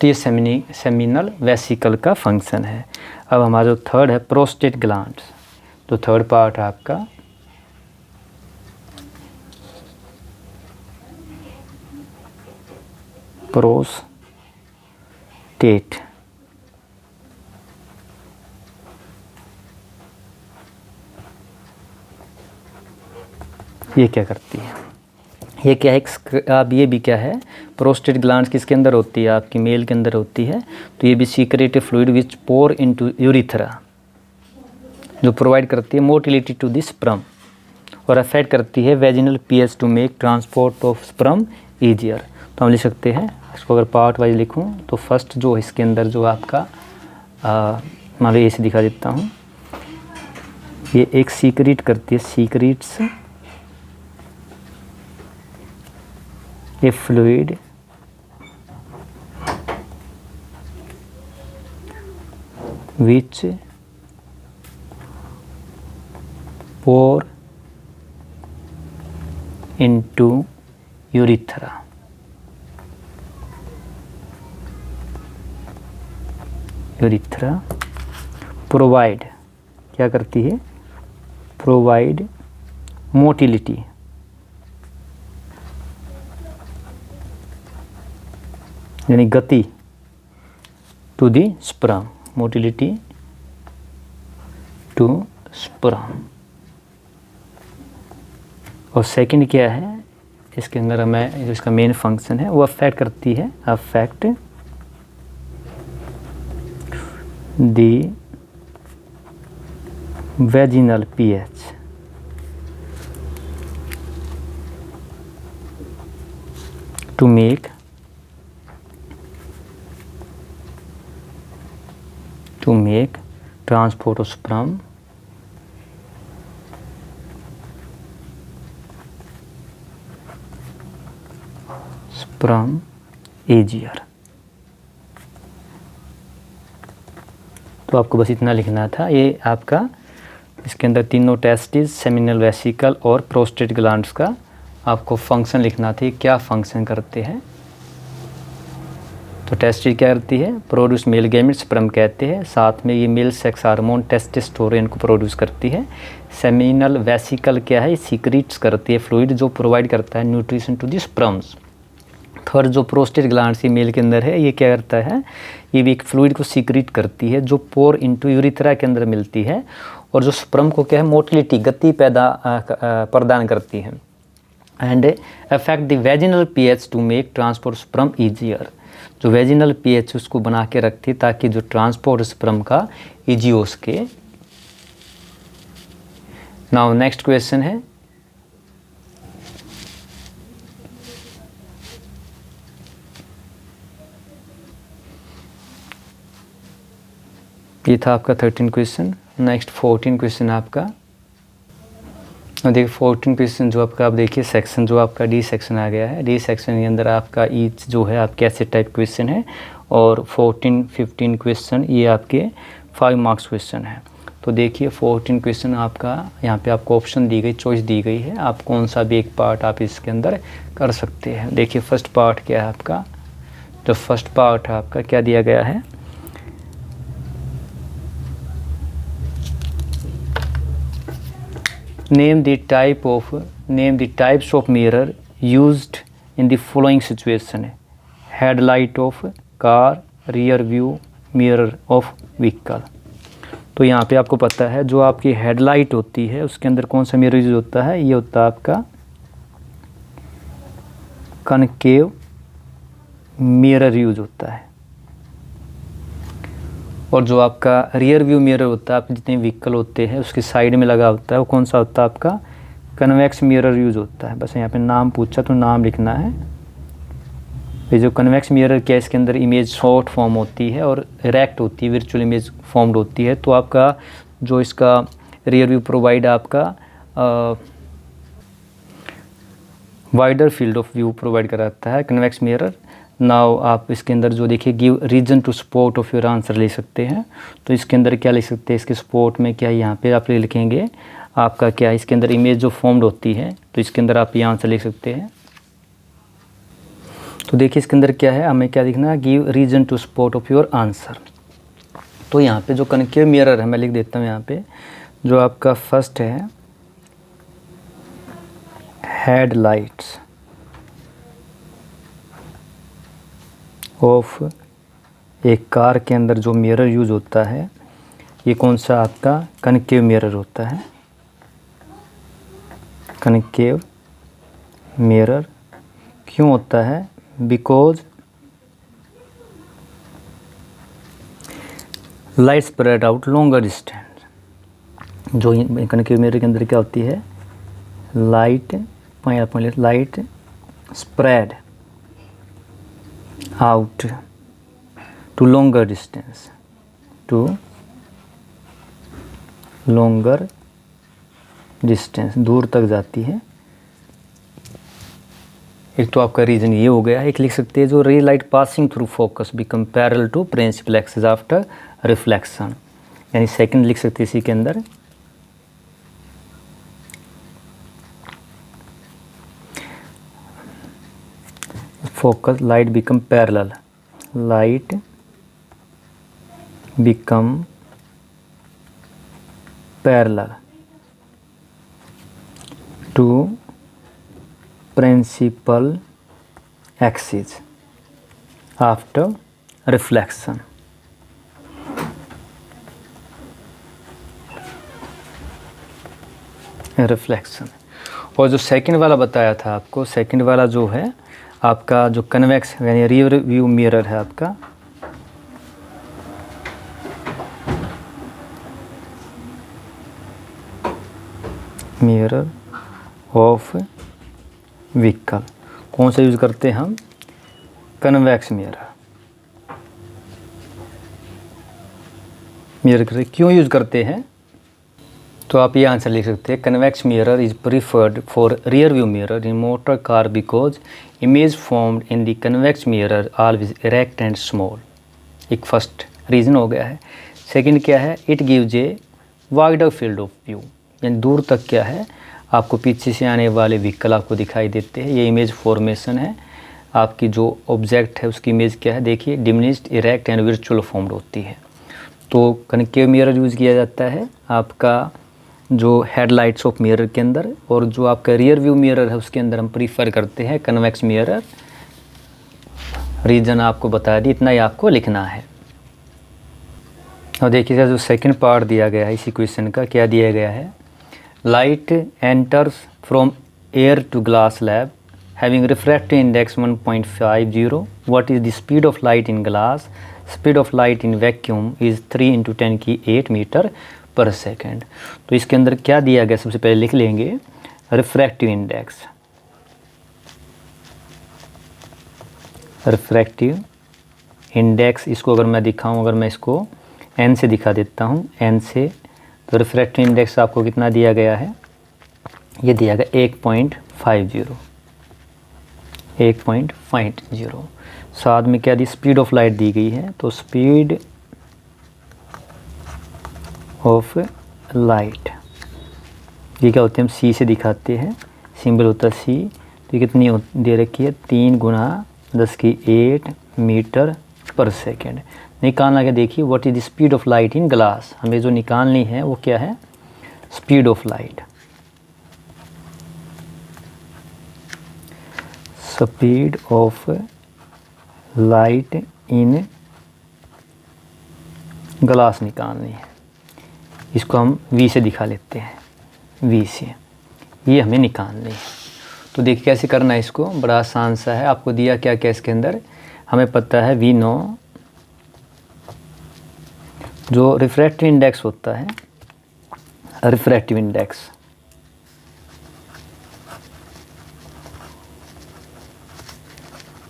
तो ये सेमिनल वेसिकल का फंक्शन है। अब हमारा जो थर्ड है प्रोस्टेट ग्लैंड्स। तो थर्ड पार्ट है आपका प्रोस्टेट। ये क्या करती है, ये क्या है, अब ये भी क्या है, प्रोस्टेट ग्लैंड्स किसके अंदर होती है, आपकी मेल के अंदर होती है। तो ये भी secrete fluid which pour into urethra, जो प्रोवाइड करती है मोटिलिटी टू द स्पर्म और अफेक्ट करती है vaginal pH to make transport of sperm easier. तो हम लिख सकते हैं इसको, अगर पार्ट वाइज लिखूं तो फर्स्ट जो इसके अंदर जो आपका मैं भी ऐसे दिखा देता हूं, ये एक सीक्रेट करती है, secretes a fluid which pour into urethra। Provide क्या करती है, प्रोवाइड मोटिलिटी, यानी गति to the sperm, motility to sperm. और सेकंड क्या है, इसके अंदर हमें जो इसका मेन फंक्शन है वो अफेक्ट करती है, affect the vaginal pH to make transport of sperm easier। तो आपको बस इतना लिखना था। ये आपका इसके अंदर तीनों टेस्टिस, सेमिनल वेसिकल और प्रोस्टेट ग्लैंड्स का आपको फंक्शन लिखना था, क्या फंक्शन करते हैं। तो टेस्टिस क्या करती है, प्रोड्यूस मेल गैमेट, स्पर्म कहते हैं, साथ में ये मेल सेक्स हार्मोन टेस्टोस्टेरोन को प्रोड्यूस करती है। सेमिनल वेसिकल क्या है, सीक्रेट्स करती है फ्लूइड जो प्रोवाइड करता है nutrition to the sperms. Third जो प्रोस्टेट ग्लैंड ये मेल के अंदर है, ये क्या करता है, ये भी एक फ्लूइड को सीक्रेट करती है जो पोर इनटू यूरिथ्रा के अंदर मिलती है, और जो स्पर्म को क्या है, मोटिलिटी, गति प्रदान करती है। And affect the vaginal pH to make transport sperm easier, जो वेजिनल पीएच उसको बना के रखती ताकि जो ट्रांसपोर्ट स्पर्म का ईजी हो सके। नाउ नेक्स्ट क्वेश्चन है, ये था आपका 13 क्वेश्चन। नेक्स्ट 14 क्वेश्चन आपका, और देखिए 14 क्वेश्चन जो आपका, आप देखिए सेक्शन जो आपका डी सेक्शन आ गया है। डी सेक्शन के अंदर आपका ईच जो है आप कैसे टाइप क्वेश्चन है, और 14-15 क्वेश्चन ये आपके 5 मार्क्स क्वेश्चन है। तो देखिए 14 क्वेश्चन आपका, यहाँ पे आपको ऑप्शन दी गई, चॉइस दी गई है, आप कौन सा भी एक पार्ट आप इसके अंदर कर सकते हैं। देखिए फर्स्ट पार्ट क्या है आपका, जो फर्स्ट पार्ट है आपका क्या दिया गया है, name the types of mirror used in the following situation: headlight of car, rear view mirror of vehicle। तो यहाँ पे आपको पता है जो आपकी हेडलाइट होती है उसके अंदर कौन सा मिरर यूज होता है, ये होता है आपका कनकेव मिरर यूज होता है। और जो आपका रियर व्यू मिरर होता है, आप जितने व्हीकल होते हैं उसके साइड में लगा होता है, वो कौन सा होता है आपका कन्वेक्स मिरर यूज होता है। बस यहाँ पे नाम पूछा तो नाम लिखना है। ये जो कन्वेक्स मिरर क्या, इसके अंदर इमेज शॉर्ट फॉर्म होती है और इरेक्ट होती है, वर्चुअल इमेज फॉर्म्ड होती है। तो आपका जो इसका रियर व्यू प्रोवाइड आपका wider field of view provide कराता है कन्वेक्स मिरर। नाउ आप इसके अंदर जो देखिए give reason to support of your answer ले सकते हैं। तो इसके अंदर क्या लिख सकते हैं, इसके सपोर्ट में क्या, यहाँ पे आप लिखेंगे आपका क्या, इसके अंदर इमेज जो फॉर्म्ड होती है, तो इसके अंदर आप ये आंसर लिख सकते हैं। तो देखिए इसके अंदर क्या है, हमें क्या लिखना है, give reason to support of your answer. तो यहाँ पे जो कनकेव मिरर है मैं लिख देता हूँ यहाँ पे, जो आपका फर्स्ट है हेडलाइट्स ऑफ एक कार के अंदर जो मिरर यूज होता है, ये कौन सा आपका कनकेव मिरर होता है। कनकेव मिरर क्यों होता है, because light spread out longer distance. जो कनकेव मिरर के अंदर क्या होती है, light spread out to longer distance, दूर तक जाती है। एक तो आपका रीजन ये हो गया। एक लिख सकते हैं जो ray light passing through focus become parallel to principal axis after reflection, यानी सेकंड लिख सकते हैं इसी के अंदर। Focus light become parallel, light become parallel to principal axis after reflection. Reflection. और जो सेकंड वाला बताया था आपको, सेकंड वाला जो है आपका जो कन्वेक्स यानी रियर व्यू मिरर है आपका, मिरर ऑफ व्हीकल, कौन सा यूज़ करते हैं हम? Convex mirror. मिरर क्यों यूज़ करते हैं? तो आप ये आंसर लिख सकते हैं, convex mirror is preferred for rear view mirror in motor car because image formed in the convex mirror always erect and small. एक फर्स्ट रीज़न हो गया है। सेकंड क्या है? It gives a wider field of view, यानी दूर तक क्या है आपको पीछे से आने वाले व्हीकल आपको दिखाई देते हैं। ये इमेज फॉर्मेशन है, आपकी जो ऑब्जेक्ट है उसकी इमेज क्या है, देखिए diminished, erect and virtual formed होती है। तो कनकेव मिरर यूज़ किया जाता है आपका जो हेडलाइट्स ऑफ मिरर के अंदर, और जो आपका रियर व्यू मिरर है उसके अंदर हम प्रीफर करते हैं कन्वेक्स मिरर। रीज़न आपको बता दी, इतना ही आपको लिखना है। और देखिएगा जो सेकंड पार्ट दिया गया है इसी क्वेश्चन का, क्या दिया गया है? Light enters from air to glass slab having refractive index 1.50. What is the speed of light in glass? Speed of light in vacuum is 3 × 10⁸ metre per second. तो इसके अंदर क्या दिया गया, सबसे पहले लिख लेंगे रिफ्रैक्टिव इंडेक्स। रिफ्रैक्टिव इंडेक्स, इसको अगर मैं दिखाऊं, अगर मैं इसको n से दिखा देता हूं, n से, तो रिफ्रैक्टिव इंडेक्स आपको कितना दिया गया है? ये दिया गया 1.50। 1.50। साथ में क्या दी? स्पीड ऑफ लाइट दी गई है, तो स्पीड ऑफ लाइट ये क्या होते हैं, हम c से दिखाते हैं, सिंबल होता है c। तो ये कितनी दे रखी है? 3 × 10⁸ मीटर पर सेकेंड। निकालना क्या? देखिए what is the speed of light in glass, हमें जो निकालनी है वो क्या है? Speed of light. Speed of light in glass निकालनी है, इसको हम v से दिखा लेते हैं, v से ये हमें निकालनी है। तो देखिए कैसे करना है इसको, बड़ा आसान सा है। आपको दिया क्या क्या इसके अंदर, हमें पता है v0 जो रिफ्रैक्टिव इंडेक्स होता है, रिफ्रैक्टिव इंडेक्स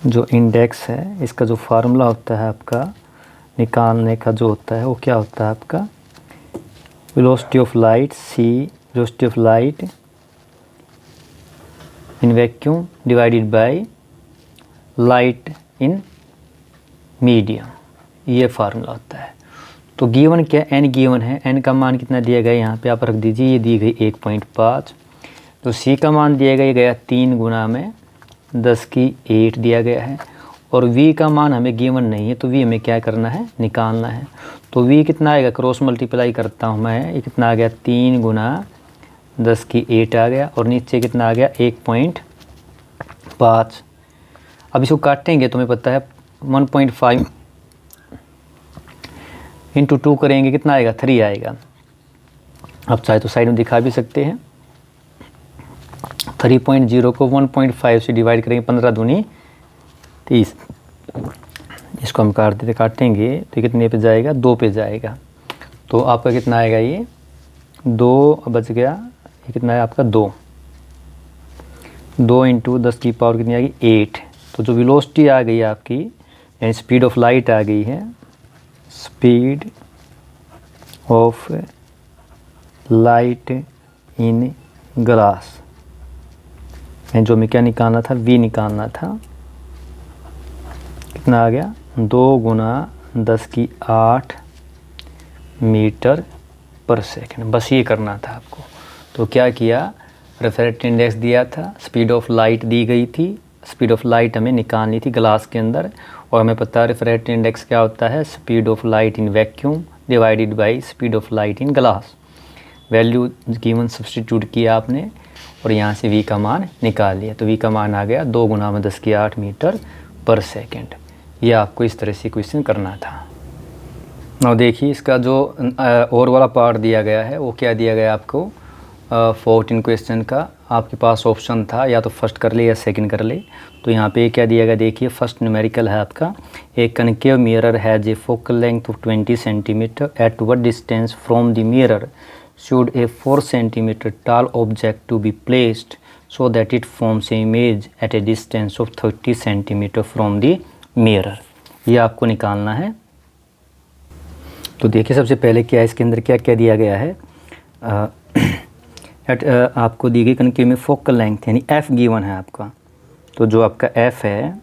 जो इंडेक्स है, इसका जो फार्मूला होता है आपका निकालने का जो होता है वो क्या होता है आपका? Velocity of light c, velocity of light in vacuum divided by light in medium, ये फार्मूला होता है। तो गिवन क्या? n गिवन है, n का मान कितना दिया गया यहाँ पे आप रख दीजिए, ये दी गई 1.5। तो c का मान दिया गया 3 × 10⁸ दिया गया है, और v का मान हमें गिवन नहीं है, तो v हमें क्या करना है? निकालना है। तो v कितना आएगा? क्रॉस मल्टीप्लाई करता हूँ मैं, ये कितना आ गया? 3 × 10⁸ आ गया, और नीचे कितना आ गया? 1.5। अब इसको काटेंगे तो हमें पता है 1.5 × 2 करेंगे, कितना आएगा? 3 आएगा। आप चाहे तो साइड में दिखा भी सकते हैं। 3.0 को 1.5 से डिवाइड करेंगे, 15 दूनी 30। इसको हम काटेंगे तो कितने पे जाएगा? 2 पे जाएगा। तो आपका कितना आएगा? ये 2 बच गया, ये कितना है आपका? 2 × 10 की पावर कितनी आ गई? 8। तो जो वेलोसिटी आ गई आपकी, यानी स्पीड ऑफ लाइट आ गई है, speed of light in glass, जो हमें क्या निकालना था? v निकालना था। कितना आ गया? 2 × 10⁸ मीटर पर सेकेंड। बस ये करना था आपको। तो क्या किया? रिफ्रैक्टिव इंडेक्स दिया था, स्पीड ऑफ लाइट दी गई थी, स्पीड ऑफ लाइट हमें निकालनी थी ग्लास के अंदर, और हमें पता है रिफ्रैक्टिव इंडेक्स क्या होता है? Speed of light in vacuum divided by speed of light in glass. Value given substitute किया आपने, और यहाँ से v का मान निकाल लिया। तो v का मान आ गया 2 × 10⁸ मीटर पर सेकेंड। यह आपको इस तरह से क्वेश्चन करना था। और देखिए इसका जो और वाला पार्ट दिया गया है वो क्या दिया गया आपको? 14 क्वेश्चन का आपके पास ऑप्शन था, या तो फर्स्ट कर ले या सेकंड कर ले। तो यहाँ पे क्या दिया गया देखिए, फर्स्ट न्यूमेरिकल है आपका, a concave mirror has a focal length of 20 centimetre, at what distance from the mirror should a 4 centimetre tall object to be placed so that it forms an image at a distance of 30 centimetre from the mirror. ये आपको निकालना है। तो देखिए सबसे पहले क्या है, इसके अंदर क्या क्या दिया गया है। आपको दी गई कनकेव में फोकल लेंथ यानी एफ गिवन है आपका। तो जो आपका एफ है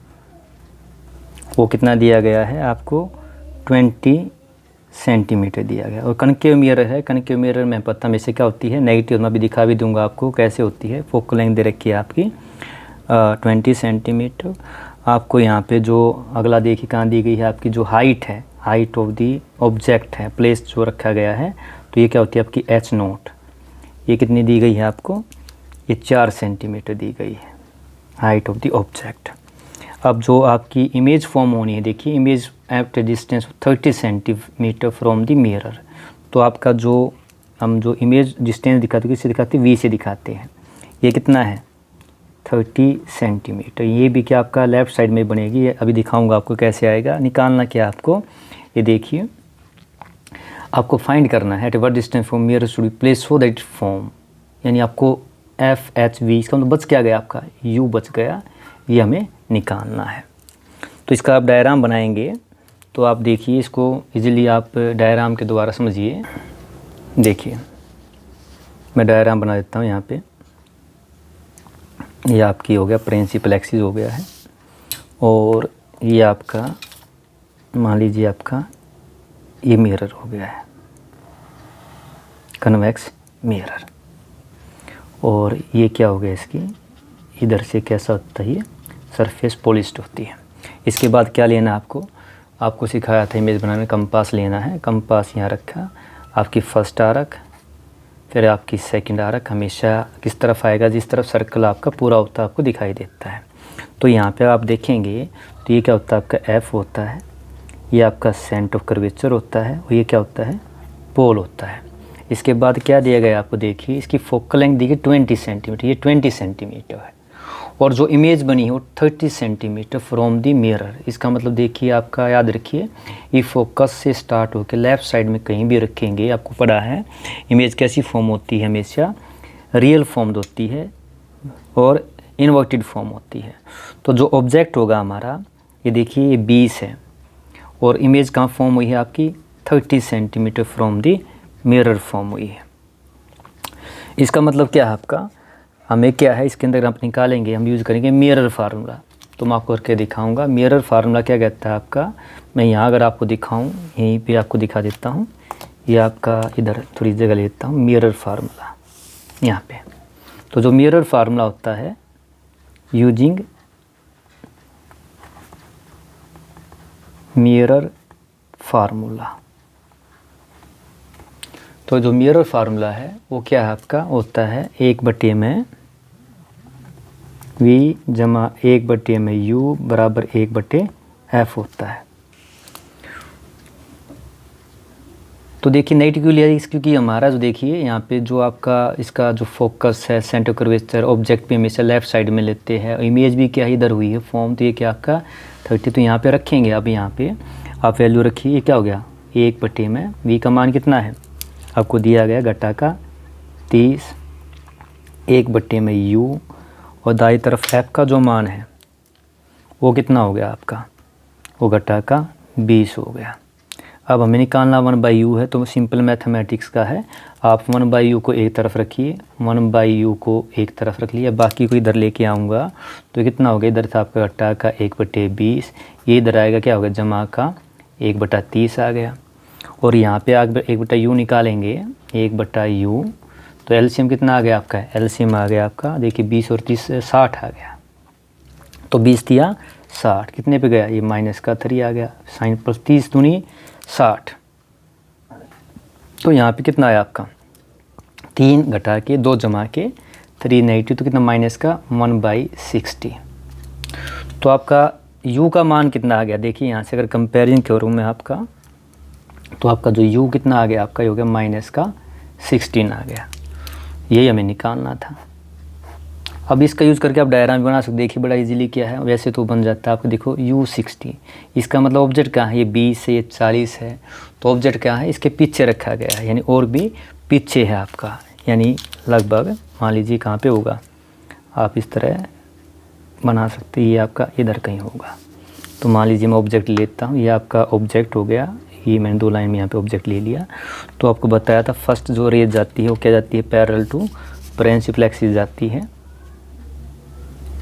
वो कितना दिया गया है आपको, 20 सेंटीमीटर दिया गया। और कनकेव मिरर है, कनकेव मिरर में पता में से क्या होती है, नेगेटिव मैं भी दिखा भी दूंगा आपको कैसे होती है। फोकल लेंथ दे रखी है आपकी 20 सेंटीमीटर। आपको यहाँ पे जो अगला देखिए कहाँ दी गई है, आपकी जो हाइट है, हाइट ऑफ दी ऑब्जेक्ट है, प्लेस जो रखा गया है, तो ये क्या होती है आपकी एच नोट। ये कितनी दी गई है आपको, ये 4 सेंटीमीटर दी गई है हाइट ऑफ द ऑब्जेक्ट। अब जो आपकी इमेज फॉर्म होनी है, देखिए image at a distance 30 centimetre from the mirror. तो आपका जो हम जो इमेज डिस्टेंस दिखाते हैं, किससे दिखाते हैं, वी से दिखाते हैं। ये कितना है 30 सेंटीमीटर। ये भी क्या आपका लेफ़्ट साइड में बनेगी, ये अभी दिखाऊंगा आपको कैसे आएगा। निकालना क्या आपको, ये देखिए आपको फाइंड करना है eight what distance from mirror should be place so that form, यानी आपको एफ एच वी, इसका मतलब बच क्या गया आपका, यू बच गया, ये हमें निकालना है। तो इसका आप डायग्राम बनाएंगे। तो आप देखिए इसको इजीली आप डायग्राम के द्वारा समझिए। देखिए मैं डायग्राम बना देता हूँ यहाँ पे। ये आपकी हो गया प्रिंसिपल एक्सिस हो गया है, और ये आपका मान लीजिए आपका ये मिरर हो गया है, कन्वेक्स मिरर। और ये क्या हो गया इसकी, इधर से कैसा होता है, ये सरफेस पॉलिश्ड होती है। इसके बाद क्या लेना आपको, आपको सिखाया था इमेज बनाने, कंपास लेना है। कंपास यहाँ रखा, आपकी फर्स्ट आर्क, फिर आपकी सेकंड आर्क हमेशा किस तरफ आएगा, जिस तरफ सर्कल आपका पूरा होता है आपको दिखाई देता है। तो यहाँ पे आप देखेंगे तो ये क्या होता है आपका एफ होता है, ये आपका सेंटर ऑफ कर्वेचर होता है, और ये क्या होता है पोल होता है। इसके बाद क्या दिया गया आपको, देखिए इसकी फोकल लेंथ दी गई 20 सेंटीमीटर, ये 20 सेंटीमीटर है। और जो इमेज बनी है वो 30 सेंटीमीटर फ्रॉम दी मिरर। इसका मतलब देखिए आपका याद रखिए, ये फोकस से स्टार्ट होकर लेफ़्ट साइड में कहीं भी रखेंगे, आपको पढ़ा है इमेज कैसी फॉर्म होती है, हमेशा रियल फॉर्म होती है और इन्वर्टेड फॉर्म होती है। तो जो ऑब्जेक्ट होगा हमारा, ये देखिए ये 20 है, और इमेज कहाँ फॉर्म हुई है आपकी 30 centimetre from the mirror form हुई है। इसका मतलब क्या है आपका, हमें क्या है इसके अंदर आप निकालेंगे, हम यूज़ करेंगे मिरर फार्मूला। तो मैं आपको करके दिखाऊंगा मिरर फार्मूला क्या कहता है आपका। मैं यहाँ अगर आपको दिखाऊं, यहीं पे आपको दिखा देता हूँ, ये आपका इधर थोड़ी जगह लेता हूँ, मिरर फार्मूला यहाँ पे। तो जो मिरर फार्मूला होता है, यूजिंग मिरर फार्मूला, तो जो मिरर फार्मूला है वो क्या है आपका, होता है 1/, में v जमा 1/, में u बराबर 1/f होता है। तो देखिए नेगेटिव क्यों लिया है, क्योंकि हमारा जो देखिए यहाँ पे जो आपका इसका जो फोकस है, सेंटर कर्वेचर, ऑब्जेक्ट भी हमेशा लेफ़्ट साइड में लेते हैं, इमेज भी क्या इधर हुई है फॉर्म, तो ये क्या आपका 30। तो यहाँ पे रखेंगे, अब यहाँ पे आप वैल्यू रखिए, ये क्या हो गया 1/, में v का मान कितना है आपको दिया गया घटा का 30, 1/, में u, और दाई तरफ f का जो मान है वो कितना हो गया आपका, वो घटा का 20 हो गया। अब हमें निकालना 1/u है, तो सिंपल मैथमेटिक्स का है, आप 1/u को एक तरफ रखिए, 1/u को एक तरफ रख लिया, बाकी को इधर लेके आऊँगा तो कितना हो गया, इधर था आपका घटा का 1/20, ये इधर आएगा क्या होगा जमा का 1/30 आ गया। और यहाँ पे आप 1/u निकालेंगे, 1/u, तो एलसीएम कितना आ गया आपका, एलसीएम आ गया आपका देखिए 20 और 30 60 आ गया। तो 20 दिया 60, कितने पे गया, ये माइनस का 3 आ गया, साइन प्लस 30 दूनी 60। तो यहाँ पे कितना आया आपका 3 घटा के 2 जमा के 3 नेगेटिव, तो कितना माइनस का 1/60। तो आपका u का मान कितना आ गया, देखिए यहाँ से अगर कंपेरिजन करूँ मैं आपका, तो आपका जो u कितना आ गया आपका, हो गया -16 आ गया। यही हमें निकालना था। अब इसका यूज़ करके आप डायग्राम बना सकते। देखिए बड़ा इजीली क्या है, वैसे तो बन जाता है आपको। देखो U60, इसका मतलब ऑब्जेक्ट कहाँ है, ये 20 है, ये 40 है, तो ऑब्जेक्ट कहाँ है, इसके पीछे रखा गया है, यानी और भी पीछे है आपका, यानी लगभग मान लीजिए कहाँ पे होगा, आप इस तरह बना सकते हैं, ये आपका इधर कहीं होगा। तो मान लीजिए मैं ऑब्जेक्ट लेता हूँ, ये आपका ऑब्जेक्ट हो गया, ये मैंने 2 लाइन में यहाँ पे ऑब्जेक्ट ले लिया। तो आपको बताया था फर्स्ट जो रेज जाती है वो क्या जाती है, पैरेलल टू प्रिंसिपल एक्सिस जाती है।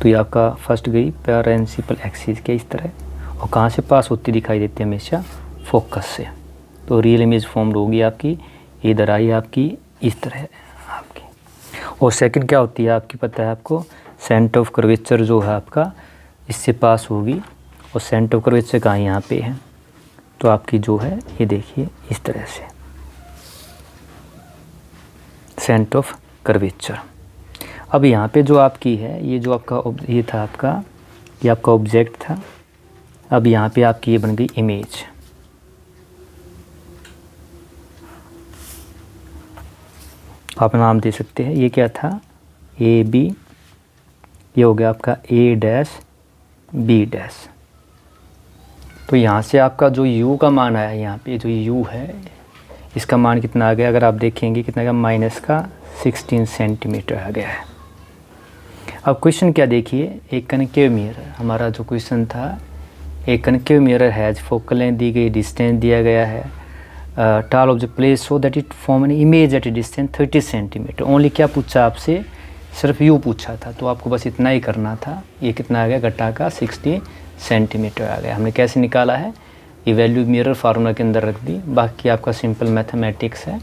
तो ये आपका फर्स्ट गई प्रिंसिपल एक्सिस के इस तरह, और कहाँ से पास होती दिखाई देती है, हमेशा फोकस से। तो रियल इमेज फॉर्म होगी आपकी, इधर आई आपकी इस तरह आपकी। और सेकंड क्या होती है आपकी, पता है आपको, सेंटर ऑफ कर्वेचर जो है आपका इससे पास होगी, और सेंटर ऑफ कर्वेचर कहाँ यहाँ पे है, तो आपकी जो है ये देखिए इस तरह से सेंटर ऑफ कर्वेचर। अब यहाँ पे जो आपकी है, ये जो आपका ये था आपका, ये आपका ऑब्जेक्ट था। अब यहाँ पे आपकी ये बन गई इमेज। आप नाम दे सकते हैं, ये क्या था, AB, ये हो गया आपका A-B'। तो यहाँ से आपका जो U का मान आया, यहाँ पे जो U है इसका मान कितना आ गया, अगर आप देखेंगे कितना का -16 सेंटीमीटर आ गया है। अब क्वेश्चन क्या देखिए, एक कनकेव मिरर, हमारा जो क्वेश्चन था, एक concave mirror has focal length दी गई, डिस्टेंस दिया गया है, tall of the place so that it form an image at a distance 30 centimetre. Only क्या पूछा आपसे, सिर्फ U पूछा था, तो आपको बस इतना ही करना था। ये कितना आ गया, घटा का 60 सेंटीमीटर आ गया। हमने कैसे निकाला है, ये वैल्यू मिरर फार्मूला के अंदर रख दी। बाकी आपका सिंपल मैथमेटिक्स है,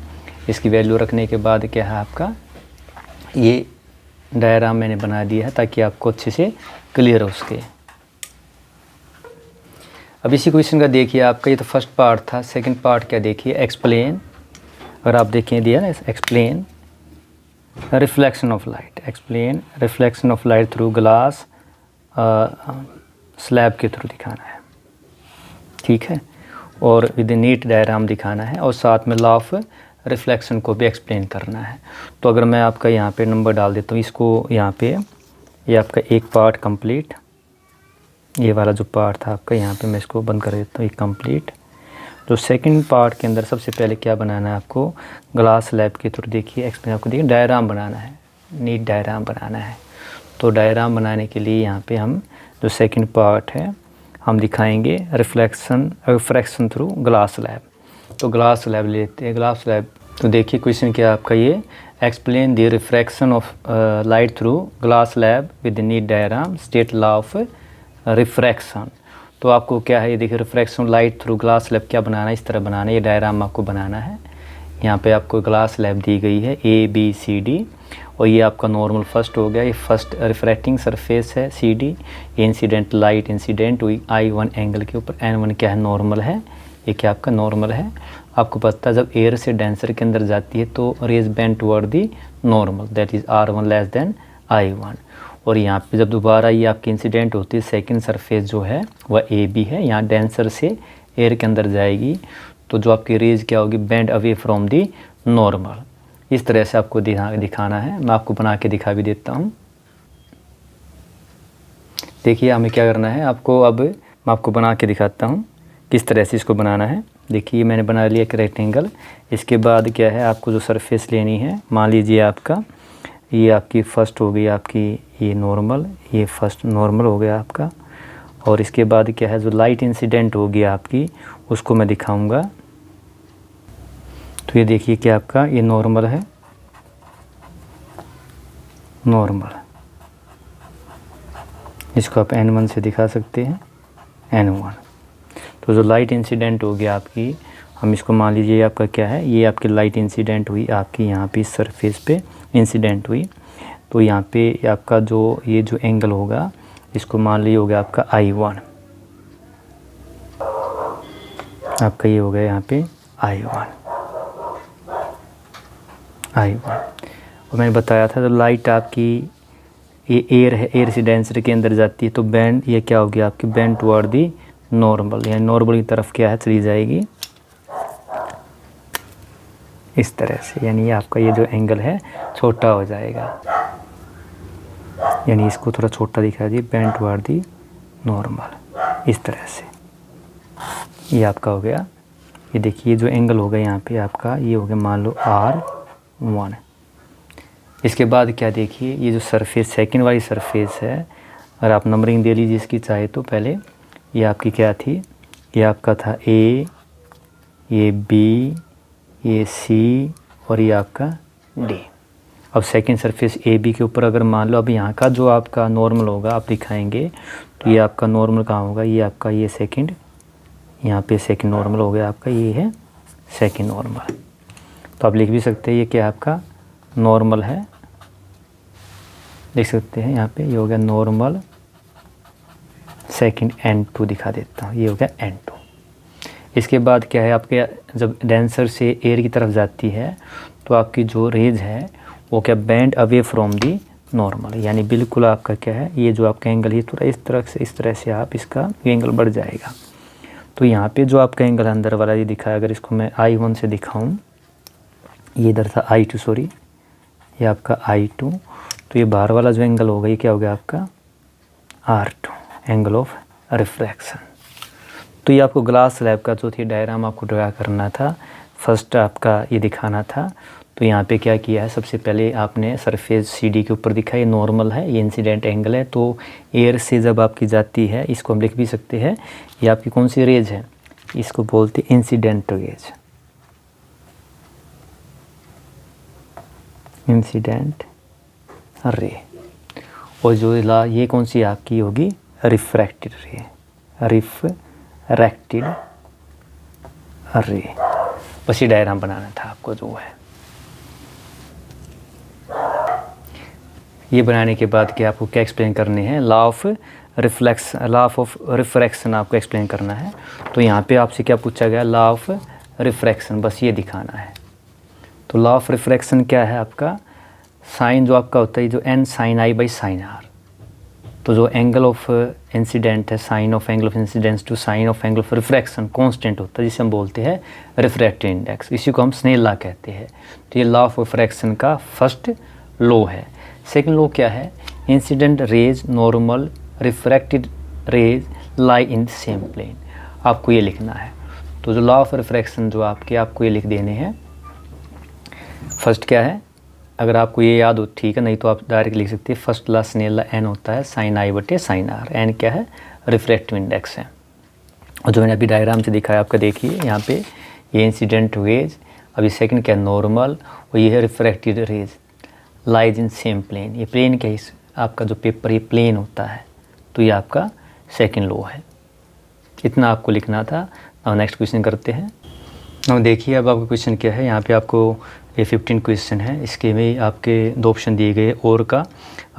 इसकी वैल्यू रखने के बाद क्या है आपका, ये डायग्राम मैंने बना दिया है ताकि आपको अच्छे से क्लियर हो सके। अब इसी क्वेश्चन का देखिए आपका, ये तो फर्स्ट पार्ट था। सेकंड पार्ट क्या देखिए, एक्सप्लेन, अगर आप देखें दिया ना, explain reflection of light, explain reflection of light through glass slab के थ्रू दिखाना है, ठीक है, और विद नीट डायग्राम दिखाना है, और साथ में लॉ ऑफ रिफ्लेक्शन को भी एक्सप्लेन करना है। तो अगर मैं आपका यहाँ पे नंबर डाल देता हूँ, इसको यहाँ पे, ये आपका एक पार्ट कंप्लीट, ये वाला जो पार्ट था आपका, यहाँ पे मैं इसको बंद कर देता हूँ, ये कंप्लीट। तो सेकंड पार्ट के अंदर सबसे पहले क्या बनाना है आपको, ग्लास स्लैब के थ्रू देखिए एक्सप्लेन, आपको देखिए डायग्राम बनाना है, नीट डायग्राम बनाना है। तो डायग्राम बनाने के लिए यहाँ पे हम जो सेकंड पार्ट है हम दिखाएंगे रिफ्रैक्शन थ्रू ग्लास स्लैब। तो ग्लास स्लैब लेते हैं, ग्लास स्लैब। तो देखिए क्वेश्चन क्या आपका, ये explain the refraction of light through glass slab with NEET diagram, state law of refraction. तो आपको क्या है, ये देखिए refraction light through glass slab क्या बनाना है, इस तरह बनाना है, ये डायग्राम आपको बनाना है। यहाँ पे आपको ग्लास स्लैब दी गई है ABCD, और ये आपका नॉर्मल फर्स्ट हो गया, ये फर्स्ट रिफ्रैक्टिंग सरफेस है CD, ये इंसिडेंट लाइट इंसिडेंट हुई I1 एंगल के ऊपर, N1 क्या है, नॉर्मल है, ये क्या आपका नॉर्मल है। आपको पता है जब एयर से डेंसर के अंदर जाती है तो rays bend toward the normal, that is R1 less than I1। और यहाँ पे जब दोबारा ये आपकी इंसिडेंट होती है, सेकंड सरफेस जो है वह AB है, यहाँ डेंसर से एयर के अंदर जाएगी, तो जो आपकी रेज क्या होगी, bend away from the normal. इस तरह से आपको दिखाना है। मैं आपको बना के दिखा भी देता हूँ। देखिए हमें क्या करना है, आपको अब मैं आपको बना के दिखाता हूँ किस तरह से इसको बनाना है। देखिए मैंने बना लिया एक रेक्टेंगल। इसके बाद क्या है, आपको जो सरफेस लेनी है, मान लीजिए आपका ये आपकी फ़र्स्ट हो गई आपकी ये नॉर्मल, ये फर्स्ट नॉर्मल हो गया आपका। और इसके बाद क्या है, जो लाइट इंसिडेंट होगी आपकी उसको मैं दिखाऊंगा। तो ये देखिए कि आपका ये नॉर्मल है, नॉर्मल, इसको आप N1 से दिखा सकते हैं, N1। तो जो लाइट इंसिडेंट हो गया आपकी, हम इसको मान लीजिए आपका क्या है, ये आपकी लाइट इंसिडेंट हुई आपकी यहाँ पे इस सरफेस पे इंसिडेंट हुई। तो यहाँ पे आपका जो ये जो एंगल होगा इसको मान लीजिए हो गया आपका I1, आपका ये हो गया यहाँ पे I1। और मैंने बताया था जब लाइट आपकी ये एयर है, एयर से डेंसर के अंदर जाती है तो बैंड ये क्या होगी आपकी, बैंड टुवर्ड दी नॉर्मल, यानी नॉर्मल की तरफ क्या है चली जाएगी। इस तरह से, यानी आपका ये जो एंगल है छोटा हो जाएगा, यानी इसको थोड़ा छोटा दिखा दिए, बेंड टुवर्ड दी नॉर्मल, इस तरह से। ये आपका हो गया। ये देखिए जो एंगल हो गया यहाँ पे आपका, ये हो गया मान लो R1। इसके बाद क्या देखिए, ये जो सरफेस सेकंड वाली सरफेस है, अगर आप नंबरिंग दे लीजिए इसकी चाहे तो, पहले ये आपकी क्या थी, ये आपका था A, ये B, ये C और ये आपका D। अब सेकंड सरफेस AB के ऊपर अगर मान लो अब यहाँ का जो आपका नॉर्मल होगा आप दिखाएंगे, तो ये आपका नॉर्मल कहाँ होगा, ये आपका ये सेकंड, यहाँ पे सेकंड नॉर्मल हो गया आपका, ये है सेकंड नॉर्मल। तो आप लिख भी सकते हैं ये क्या आपका नॉर्मल है, देख सकते हैं यहाँ पे, ये हो गया नॉर्मल सेकंड N2 दिखा देता हूँ, ये हो गया N2। इसके बाद क्या है आपके, जब डेंसर से एयर की तरफ जाती है तो आपकी जो रेज है वो क्या bend away from the normal, यानी बिल्कुल आपका क्या है, ये जो आपका एंगल है थोड़ा इस तरह से आप इसका एंगल बढ़ जाएगा। तो यहाँ पे जो आपका एंगल अंदर वाला ये दिखा है, अगर इसको मैं I1 से दिखाऊँ, ये इधर था I2 सॉरी, ये आपका I2, तो ये बाहर वाला जो एंगल होगा ये क्या हो गया आपका R2, एंगल ऑफ रिफ्रैक्शन। तो ये आपको ग्लास स्लैब का जो थी डायग्राम आपको ड्रा करना था, फर्स्ट आपका ये दिखाना था। तो यहाँ पे क्या किया है, सबसे पहले आपने सरफेस CD के ऊपर दिखा, ये नॉर्मल है, ये इंसिडेंट एंगल है। तो एयर से जब आपकी जाती है, इसको हम लिख भी सकते हैं, ये आपकी कौन सी रेज है, इसको बोलते हैं इंसिडेंट रेज, इंसिडेंट रे। और जो ये कौन सी आपकी होगी, रिफ्रैक्टेड रे, रिफ्रैक्टेड रे। बस ये डायग्राम बनाना था आपको जो है। ये बनाने के बाद क्या आपको क्या एक्सप्लेन करने हैं, लॉ ऑफ रिफ्रैक्शन आपको एक्सप्लेन करना है। तो यहाँ पे आपसे क्या पूछा गया, लॉ ऑफ रिफ्रैक्शन, बस ये दिखाना है। तो लॉ ऑफ रिफ्रैक्शन क्या है आपका, साइन जो आपका होता है जो n sin I by sine R। तो जो एंगल ऑफ इंसिडेंट है, sine of angle of incidence to sine of angle of refraction constant होता है, जिसे हम बोलते हैं रिफ्रैक्टिव इंडेक्स, इसी को हम स्नेल लॉ कहते हैं। तो ये लॉ ऑफ रिफ्रैक्शन का फर्स्ट लॉ है। सेकंड लॉ क्या है, incident rays normal refracted rays lie in same plane, आपको ये लिखना है। तो जो लॉ ऑफ रिफ्रैक्शन जो आपको ये लिख देने हैं। फर्स्ट क्या है, अगर आपको ये याद हो ठीक है, नहीं तो आप डायरेक्ट लिख सकते हैं, first law Snell law n होता है साइन I बटे साइन R। n क्या है, रिफ्रैक्टिव इंडेक्स है। और जो मैंने अभी डायग्राम से दिखाया आपका, देखिए यहाँ पे ये इंसिडेंट रेज, अभी सेकंड क्या है नॉर्मल, और ये है refracted rays lies in same plane. ये प्लेन क्या है, आपका जो पेपर ये प्लेन होता है, तो ये आपका सेकंड लॉ है। इतना आपको लिखना था। अब नेक्स्ट क्वेश्चन करते हैं। अब देखिए अब आपका क्वेश्चन क्या है, यहाँ पे आपको ये 15 क्वेश्चन है, इसके में आपके 2 ऑप्शन दिए गए और का,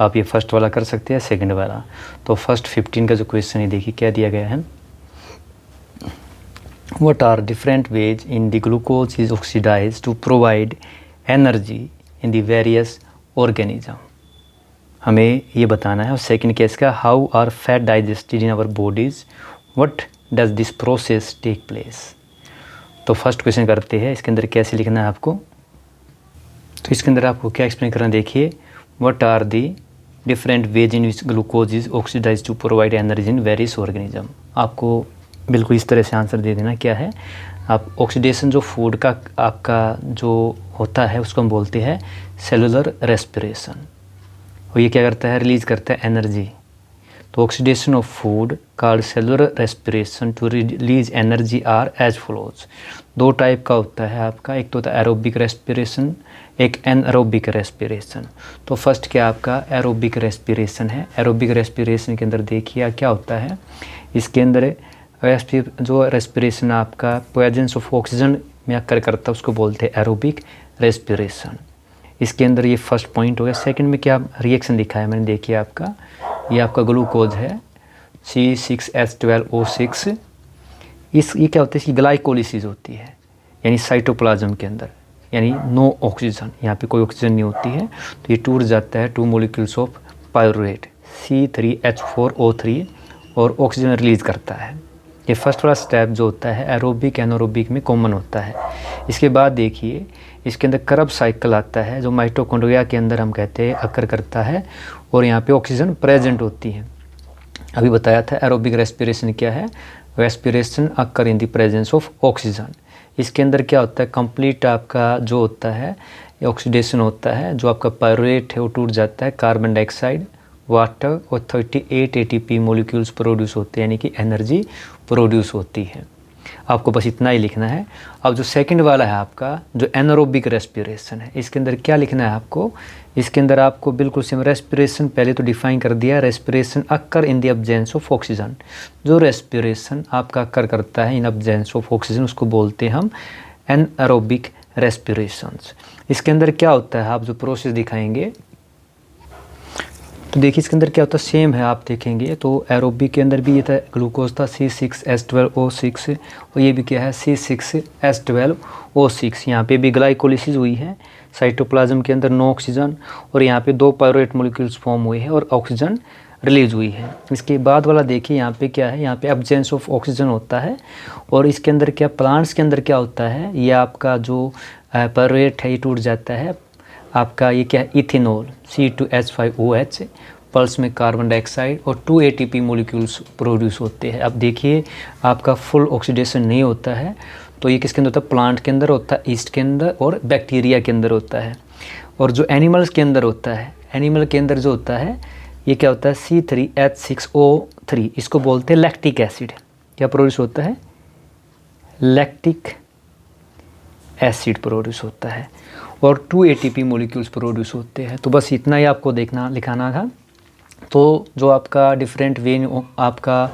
आप ये फर्स्ट वाला कर सकते हैं, सेकंड वाला। तो फर्स्ट 15 का जो क्वेश्चन है, देखिए क्या दिया गया है, what are different ways in the glucose is oxidise to provide energy in the various organism, हमें ये बताना है। और सेकंड केस का, how are fat digested in our bodies, what does this process take place. तो first question करते हैं, इसके अंदर कैसे लिखना है आपको। तो इसके अंदर आपको क्या एक्सप्लेन करना है, देखिए, what are the different ways in which glucose is oxidise to provide energy in various organism. आपको बिल्कुल इस तरह से आंसर दे देना, क्या है, आप ऑक्सीडेशन जो फूड का आपका जो होता है उसको हम बोलते हैं सेलुलर रेस्पिरेशन। और ये क्या करता है, रिलीज करता है एनर्जी। तो oxidation of food called cellular respiration to release energy are as follows. 2 type का होता है आपका, एक तो होता है एरोबिक रेस्पिरेशन, एक एनएरोबिक रेस्पिरेशन। तो फर्स्ट क्या आपका एरोबिक रेस्पिरेशन है। एरोबिक रेस्पिरेशन के अंदर देखिए क्या होता है, इसके अंदर जो रेस्पिरेशन आपका प्रेजेंस ऑफ ऑक्सीजन में आकर करता है उसको बोलते हैं एरोबिक रेस्पिरेशन। इसके अंदर ये फर्स्ट पॉइंट हो गया। सेकंड में क्या रिएक्शन दिखा है मैंने, देखिए आपका ये आपका ग्लूकोज है C6H12O6। ये क्या होता है, इसकी ग्लाइकोलिसिस होती है, यानी साइटोप्लाज्म के अंदर, यानी नो ऑक्सीजन, यहाँ पे कोई ऑक्सीजन नहीं होती है, तो ये टूट जाता है 2 मॉलिक्यूल्स ऑफ पायरुवेट C3H4O3 और ऑक्सीजन रिलीज करता है। ये फर्स्ट वाला स्टेप जो होता है एरोबिक एनारोबिक में कॉमन होता है। इसके बाद देखिए इसके अंदर करब साइकिल आता है जो माइटोकॉन्ड्रिया के अंदर हम कहते हैं अकर करता है और यहाँ पे ऑक्सीजन प्रेजेंट होती है। अभी बताया था एरोबिक रेस्पिरेशन क्या है, respiration occur in the presence of oxygen. इसके अंदर क्या होता है कंप्लीट आपका जो होता है ऑक्सीडेशन होता है, जो आपका पायरुवेट है वो टूट जाता है, कार्बन डाइऑक्साइड वाटर और 38 ATP मॉलिक्यूल्स प्रोड्यूस होते हैं, यानी कि एनर्जी प्रोड्यूस होती है। आपको बस इतना ही लिखना है। अब जो सेकंड वाला है आपका जो एनारोबिक रेस्पिरेशन है, इसके अंदर क्या लिखना है आपको, इसके अंदर आपको बिल्कुल सेम रेस्पिरेशन पहले तो डिफाइन कर दिया, respiration occur in the absence of oxygen. जो रेस्पिरेशन आपका अकर करता है इन एब्सेंस ऑफ ऑक्सीजन उसको बोलते हैं हम एनारोबिक रेस्पिरेशंस। इसके अंदर क्या होता है आप जो प्रोसेस दिखाएंगे तो देखिए इसके अंदर क्या होता है सेम है, आप देखेंगे तो एरोबिक के अंदर भी ये था ग्लूकोज था C6H12O6 और ये भी क्या है C6H12O6। यहाँ पे भी ग्लाइकोलिसिस हुई है, साइटोप्लाज्म के अंदर नो ऑक्सीजन और यहाँ पे 2 पायरुवेट मॉलिक्यूल्स फॉर्म हुए हैं और ऑक्सीजन रिलीज हुई है। इसके बाद वाला देखिए यहाँ पे क्या है, यहाँ पे एब्सेंस ऑफ ऑक्सीजन होता है और इसके अंदर क्या प्लांट्स के अंदर क्या होता है, ये आपका जो पायरुवेट है ये टूट जाता है, आपका ये क्या है इथेनॉल C2H5OH, पल्स में कार्बन डाइऑक्साइड और 2 ATP मॉलिक्यूल्स प्रोड्यूस होते हैं। अब देखिए आपका फुल ऑक्सीडेशन नहीं होता है, तो ये किसके अंदर होता है, प्लांट के अंदर होता है, ईस्ट के अंदर और बैक्टीरिया के अंदर होता है। और जो एनिमल्स के अंदर होता है, एनिमल के अंदर जो होता है ये क्या होता है C3H6O3, इसको बोलते हैं लैक्टिक एसिड। क्या प्रोड्यूस होता है, लैक्टिक एसिड प्रोड्यूस होता है और 2 ATP मॉलिक्यूल्स प्रोड्यूस होते हैं। तो बस इतना ही आपको देखना लिखाना था। तो जो आपका डिफरेंट वे आपका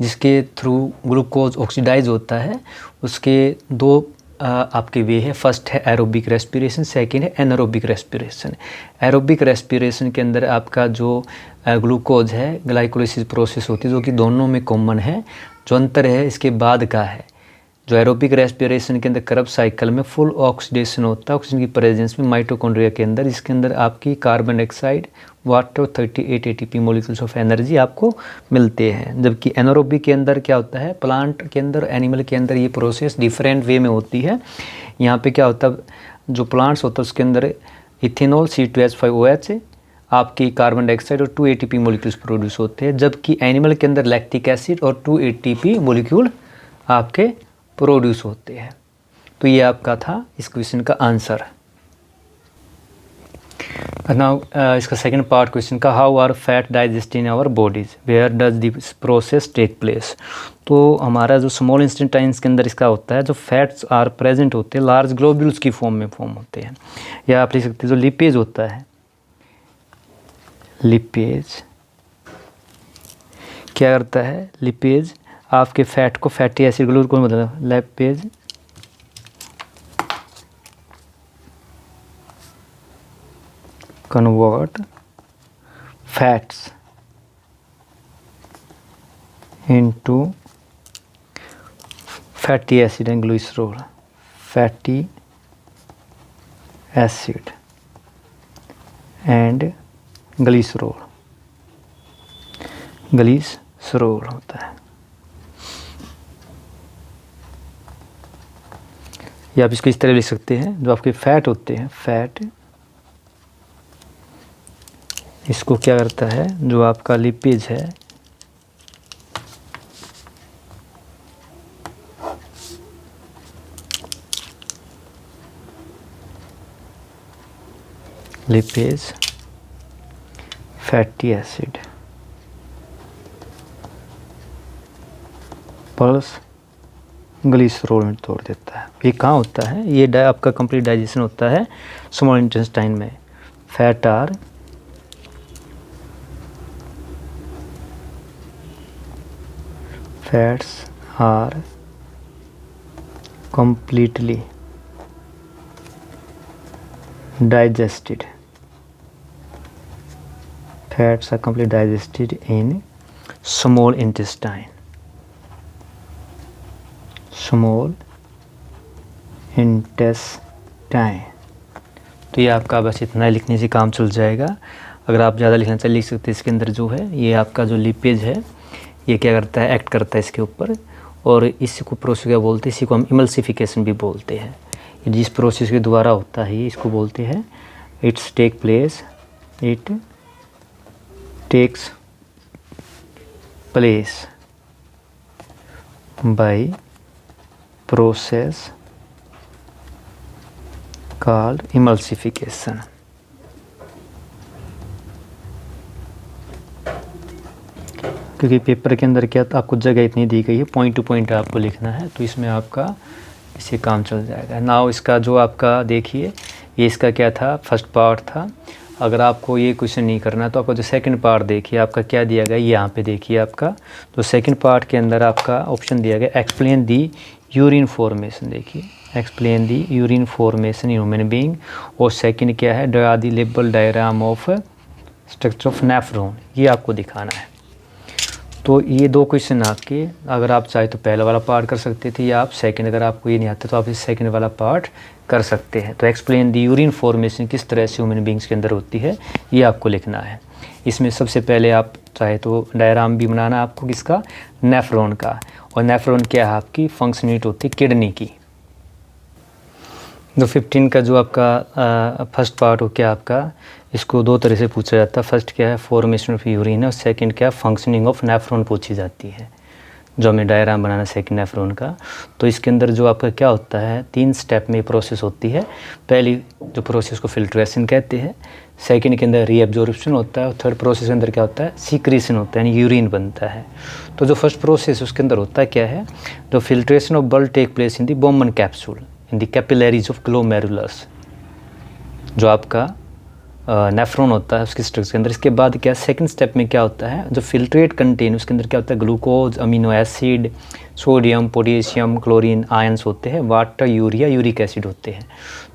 जिसके थ्रू ग्लूकोज ऑक्सीडाइज होता है उसके 2 आपके वे है, फर्स्ट है एरोबिक रेस्पिरेशन, सेकंड है एनारोबिक रेस्पिरेशन। एरोबिक रेस्पिरेशन के अंदर आपका जो ग्लूकोज है ग्लाइकोलिसिस प्रोसेस होती है जो कि दोनों में कॉमन है। जो अंतर है इसके बाद का है, जो एरोबिक रेस्पिरेशन के अंदर करब साइकिल में फुल ऑक्सीडेशन होता है ऑक्सीजन की प्रेजेंस में माइटोकॉन्ड्रिया के अंदर, इसके अंदर आपकी carbon dioxide water 38 ATP molecules of energy आपको मिलते हैं। जबकि एनारोबिक के अंदर क्या होता है, प्लांट के अंदर एनिमल के अंदर ये प्रोसेस डिफरेंट वे में होती है। यहाँ पे क्या होता है, जो प्लांट्स होता है उसके अंदर इथेनॉल C2H5OH आपकी कार्बन डाइऑक्साइड और 2 ATP मॉलिक्यूल्स प्रोड्यूस होते हैं, जबकि एनिमल के अंदर लैक्टिक एसिड और 2 ATP मॉलिक्यूल आपके प्रोड्यूस होते हैं। तो ये आपका था इस क्वेश्चन का आंसर। नाउ इसका सेकंड पार्ट क्वेश्चन का, how are fat digest in our bodies, where does this process take place. तो हमारा जो स्मॉल इंटेस्टाइन्स के अंदर इसका होता है, जो फैट्स आर प्रेजेंट होते हैं लार्ज ग्लोब्यूल्स की फॉर्म में फॉर्म होते हैं, या आप लिख सकते हैं जो लिपेज होता है, लिपेज क्या करता है, लिपेज आपके फैट को फैटी एसिड ग्लूकोज मतलब lipase convert fats into fatty acid and glycerol, fatty acid and glycerol, glycerol होता है। या आप इसको इस तरह लिख सकते हैं, जो आपके फैट होते हैं, फैट इसको क्या करता है, जो आपका लिपिज है Lippes fatty acid plus glycerol में तोड़ देता है। ये कहाँ होता है, ये आपका कंप्लीट डाइजेशन होता है स्मॉल इंटेस्टाइन में। Fat are fats are completely digested. Fats are completely digested in small intestine. Small intestine. तो ये आपका बस इतना ही लिखने से काम चल जाएगा। अगर आप ज़्यादा लिखना चाहिए लिख सकते हैं। इसके अंदर जो है ये आपका जो लिपेज है ये क्या करता है, एक्ट करता है इसके ऊपर और इसी को प्रोसेस क्या बोलते हैं, इसी को हम इमल्सिफिकेशन भी बोलते हैं। जिस प्रोसेस के द्वारा होता है इसको बोलते हैं it takes place by process called emulsification. क्योंकि पेपर के अंदर क्या आपको जगह इतनी दी गई है, पॉइंट टू पॉइंट आपको लिखना है, तो इसमें आपका इससे काम चल जाएगा। नाउ इसका जो आपका देखिए ये इसका क्या था, फर्स्ट पार्ट था। अगर आपको ये क्वेश्चन नहीं करना तो आपका जो सेकंड पार्ट देखिए आपका क्या दिया गया, ये यहाँ पे देखिए आपका जो सेकंड पार्ट के अंदर आपका ऑप्शन दिया गया एक्सप्लेन दी यूरिन फॉर्मेशन। देखिए explain the urine formation in human being, और सेकंड क्या है draw the label diagram of structure of nephron, ये आपको दिखाना है। तो ये दो क्वेश्चन आपके, अगर आप चाहे तो पहला वाला पार्ट कर सकते थे, या आप सेकंड, अगर आपको ये नहीं आता तो आप इस सेकंड वाला पार्ट कर सकते हैं। तो एक्सप्लेन दी यूरिन फॉर्मेशन किस तरह से ह्यूमन बींग्स के अंदर होती है, ये आपको लिखना है। इसमें सबसे पहले आप चाहे तो डायग्राम भी बनाना आपको किसका, नेफ्रॉन का। और नेफ्रॉन क्या है आपकी फंक्शन यूनिट होती है किडनी की। तो 15 का जो आपका फर्स्ट पार्ट हो क्या आपका, इसको दो तरह से पूछा जाता है। फर्स्ट क्या है फॉर्मेशन ऑफ यूरिन है, और सेकंड क्या है फंक्शनिंग ऑफ नेफ्रॉन पूछी जाती है, जो हमें डायग्राम बनाना सेकंड नेफ्रॉन का। तो इसके अंदर जो आपका क्या होता है 3 स्टेप में प्रोसेस होती है। पहली जो प्रोसेस को फिल्ट्रेशन कहते हैं, सेकंड के अंदर रीएब्जॉर्प्शन होता है, और थर्ड प्रोसेस के अंदर क्या होता है सीक्रेशन होता है, यानी यूरिन बनता है। तो जो फर्स्ट प्रोसेस उसके अंदर होता है क्या है, the filtration of blood take place in the Bowman capsule in the capillaries of glomerulus, जो आपका नेफ्रॉन होता है उसके स्ट्रक्चर के अंदर। इसके बाद क्या सेकंड स्टेप में क्या होता है, जो फिल्ट्रेट कंटेन उसके अंदर क्या होता है glucose, amino acid, sodium, potassium, chlorine, ions होते हैं, वाटर, यूरिया, यूरिक एसिड होते हैं।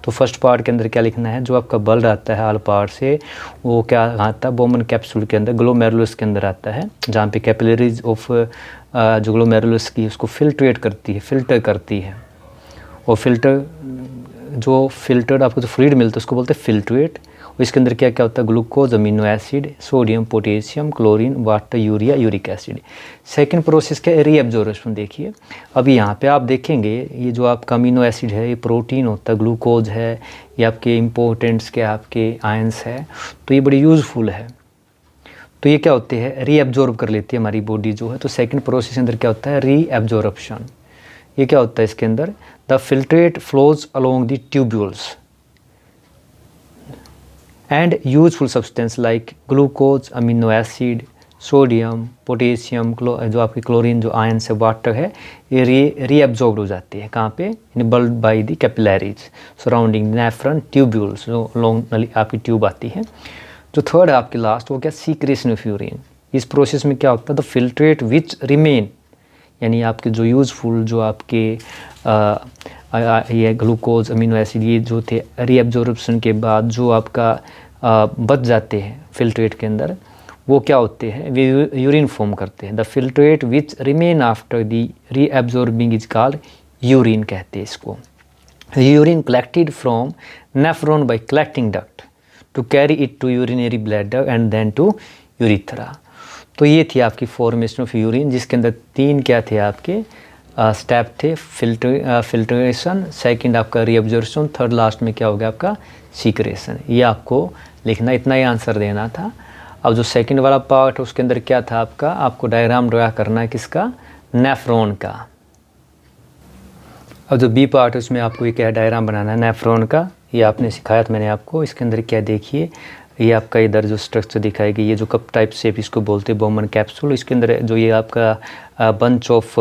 तो फर्स्ट पार्ट के अंदर क्या लिखना है, जो आपका ब्लड आता है ऑल पार्ट से, वो क्या आता है बोमन कैप्सूल के अंदर ग्लोमेरुलस के अंदर आता है, जहाँ पे कैपिलरीज ऑफ जो ग्लोमेरुलस की उसको फिल्ट्रेट करती है, फिल्टर करती है। और जो फिल्टर्ड आपको जो फ्लूइड मिलता है उसको बोलते हैं फिल्ट्रेट। और इसके अंदर क्या क्या होता है glucose, amino acid, sodium, potassium, chlorine, water, urea, uric acid. Second process क्या है रीएब्जॉर्प्शन। देखिए अभी यहाँ पे आप देखेंगे ये जो आपका अमीनो एसिड है ये प्रोटीन होता है, ग्लूकोज है, ये आपके इम्पोर्टेंट्स के आपके आयंस है, तो ये बड़ी यूज़फुल है। तो ये क्या होते हैं रीएब्जॉर्ब कर लेती है हमारी बॉडी जो है। तो सेकंड प्रोसेस के अंदर क्या होता है रीएब्जॉर्प्शन। ये क्या होता है इसके अंदर, the filtrate flows along the tubules and useful substance like glucose, amino acid, sodium, potassium, जो आपकी क्लोरीन जो आयन से वाटर है ये रीअब्जॉर्ब हो जाती है कहाँ पे, enabled by the capillaries surrounding nephron tubules, जो लॉन्ग आपकी ट्यूब आती है। जो थर्ड है आपकी लास्ट वो क्या सीक्रेशन ऑफ यूरिन। इस प्रोसेस में क्या होता है द फिल्ट्रेट विच रिमेन, यानी आपके जो यूज़फुल जो आपके ये ग्लूकोज, अमीनो एसिड ये जो थे रीअब्जॉर्प्शन के बाद जो आपका बच जाते हैं फिल्ट्रेट के अंदर, वो क्या होते हैं वे यूरिन फॉर्म करते हैं। The filtrate which remain after the reabsorbing is called urine कहते हैं इसको। Urine collected from nephron by collecting duct to carry it to urinary bladder and then to urethra. तो ये थी आपकी फॉर्मेशन ऑफ यूरिन, जिसके अंदर 3 क्या थे आपके स्टेप थे, फिल्ट्रेशन, सेकंड आपका रीअब्जॉर्प्शन, थर्ड लास्ट में क्या हो गया आपका सीक्रेशन। ये आपको लिखना, इतना ही आंसर देना था। अब जो सेकंड वाला पार्ट उसके अंदर क्या था आपको डायग्राम ड्रा करना है किसका, नेफ्रॉन का। अब जो बी पार्ट उसमें आपको ये क्या डायग्राम बनाना है नेफ्रॉन का, ये आपने सिखाया था मैंने आपको। इसके अंदर क्या देखिए ये आपका इधर जो स्ट्रक्चर दिखाई गई, ये जो कप टाइप शेप इसको बोलते हैं बोमन कैप्सूल। इसके अंदर जो ये आपका बंच ऑफ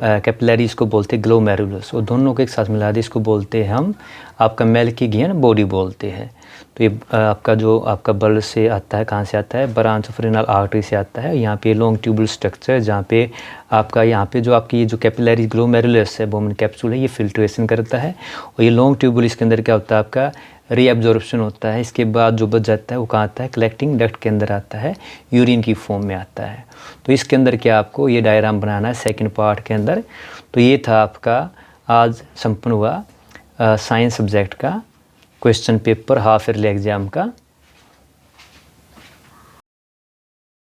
कैपिलरीज को बोलते हैं ग्लोमेरुलस, और दोनों को एक साथ मिला दे इसको बोलते हैं हम आपका मेल्किगियन बॉडी बोलते हैं। तो ये आपका जो आपका ब्लड से आता है, कहाँ से आता है, ब्रांच ऑफ रेनल आर्टरी से आता है। यहाँ पे लॉन्ग ट्यूबुल स्ट्रक्चर जहाँ पे आपका यहाँ पे जो आपकी ये जो कैपिलरी ग्लोमेरुलस है बोमन कैप्सूल है ये फिल्ट्रेशन करता है, और ये लॉन्ग ट्यूबुल इसके अंदर क्या होता है आपका रीअब्जॉर्प्शन होता है। इसके बाद जो बच जाता है वो कहाँ आता है, कलेक्टिंग डक्ट के अंदर आता है, यूरिन की फॉर्म में आता है। तो इसके अंदर क्या आपको ये डायग्राम बनाना है सेकंड पार्ट के अंदर। तो ये था आपका आज संपन्न हुआ साइंस सब्जेक्ट का question paper half yearly exam का।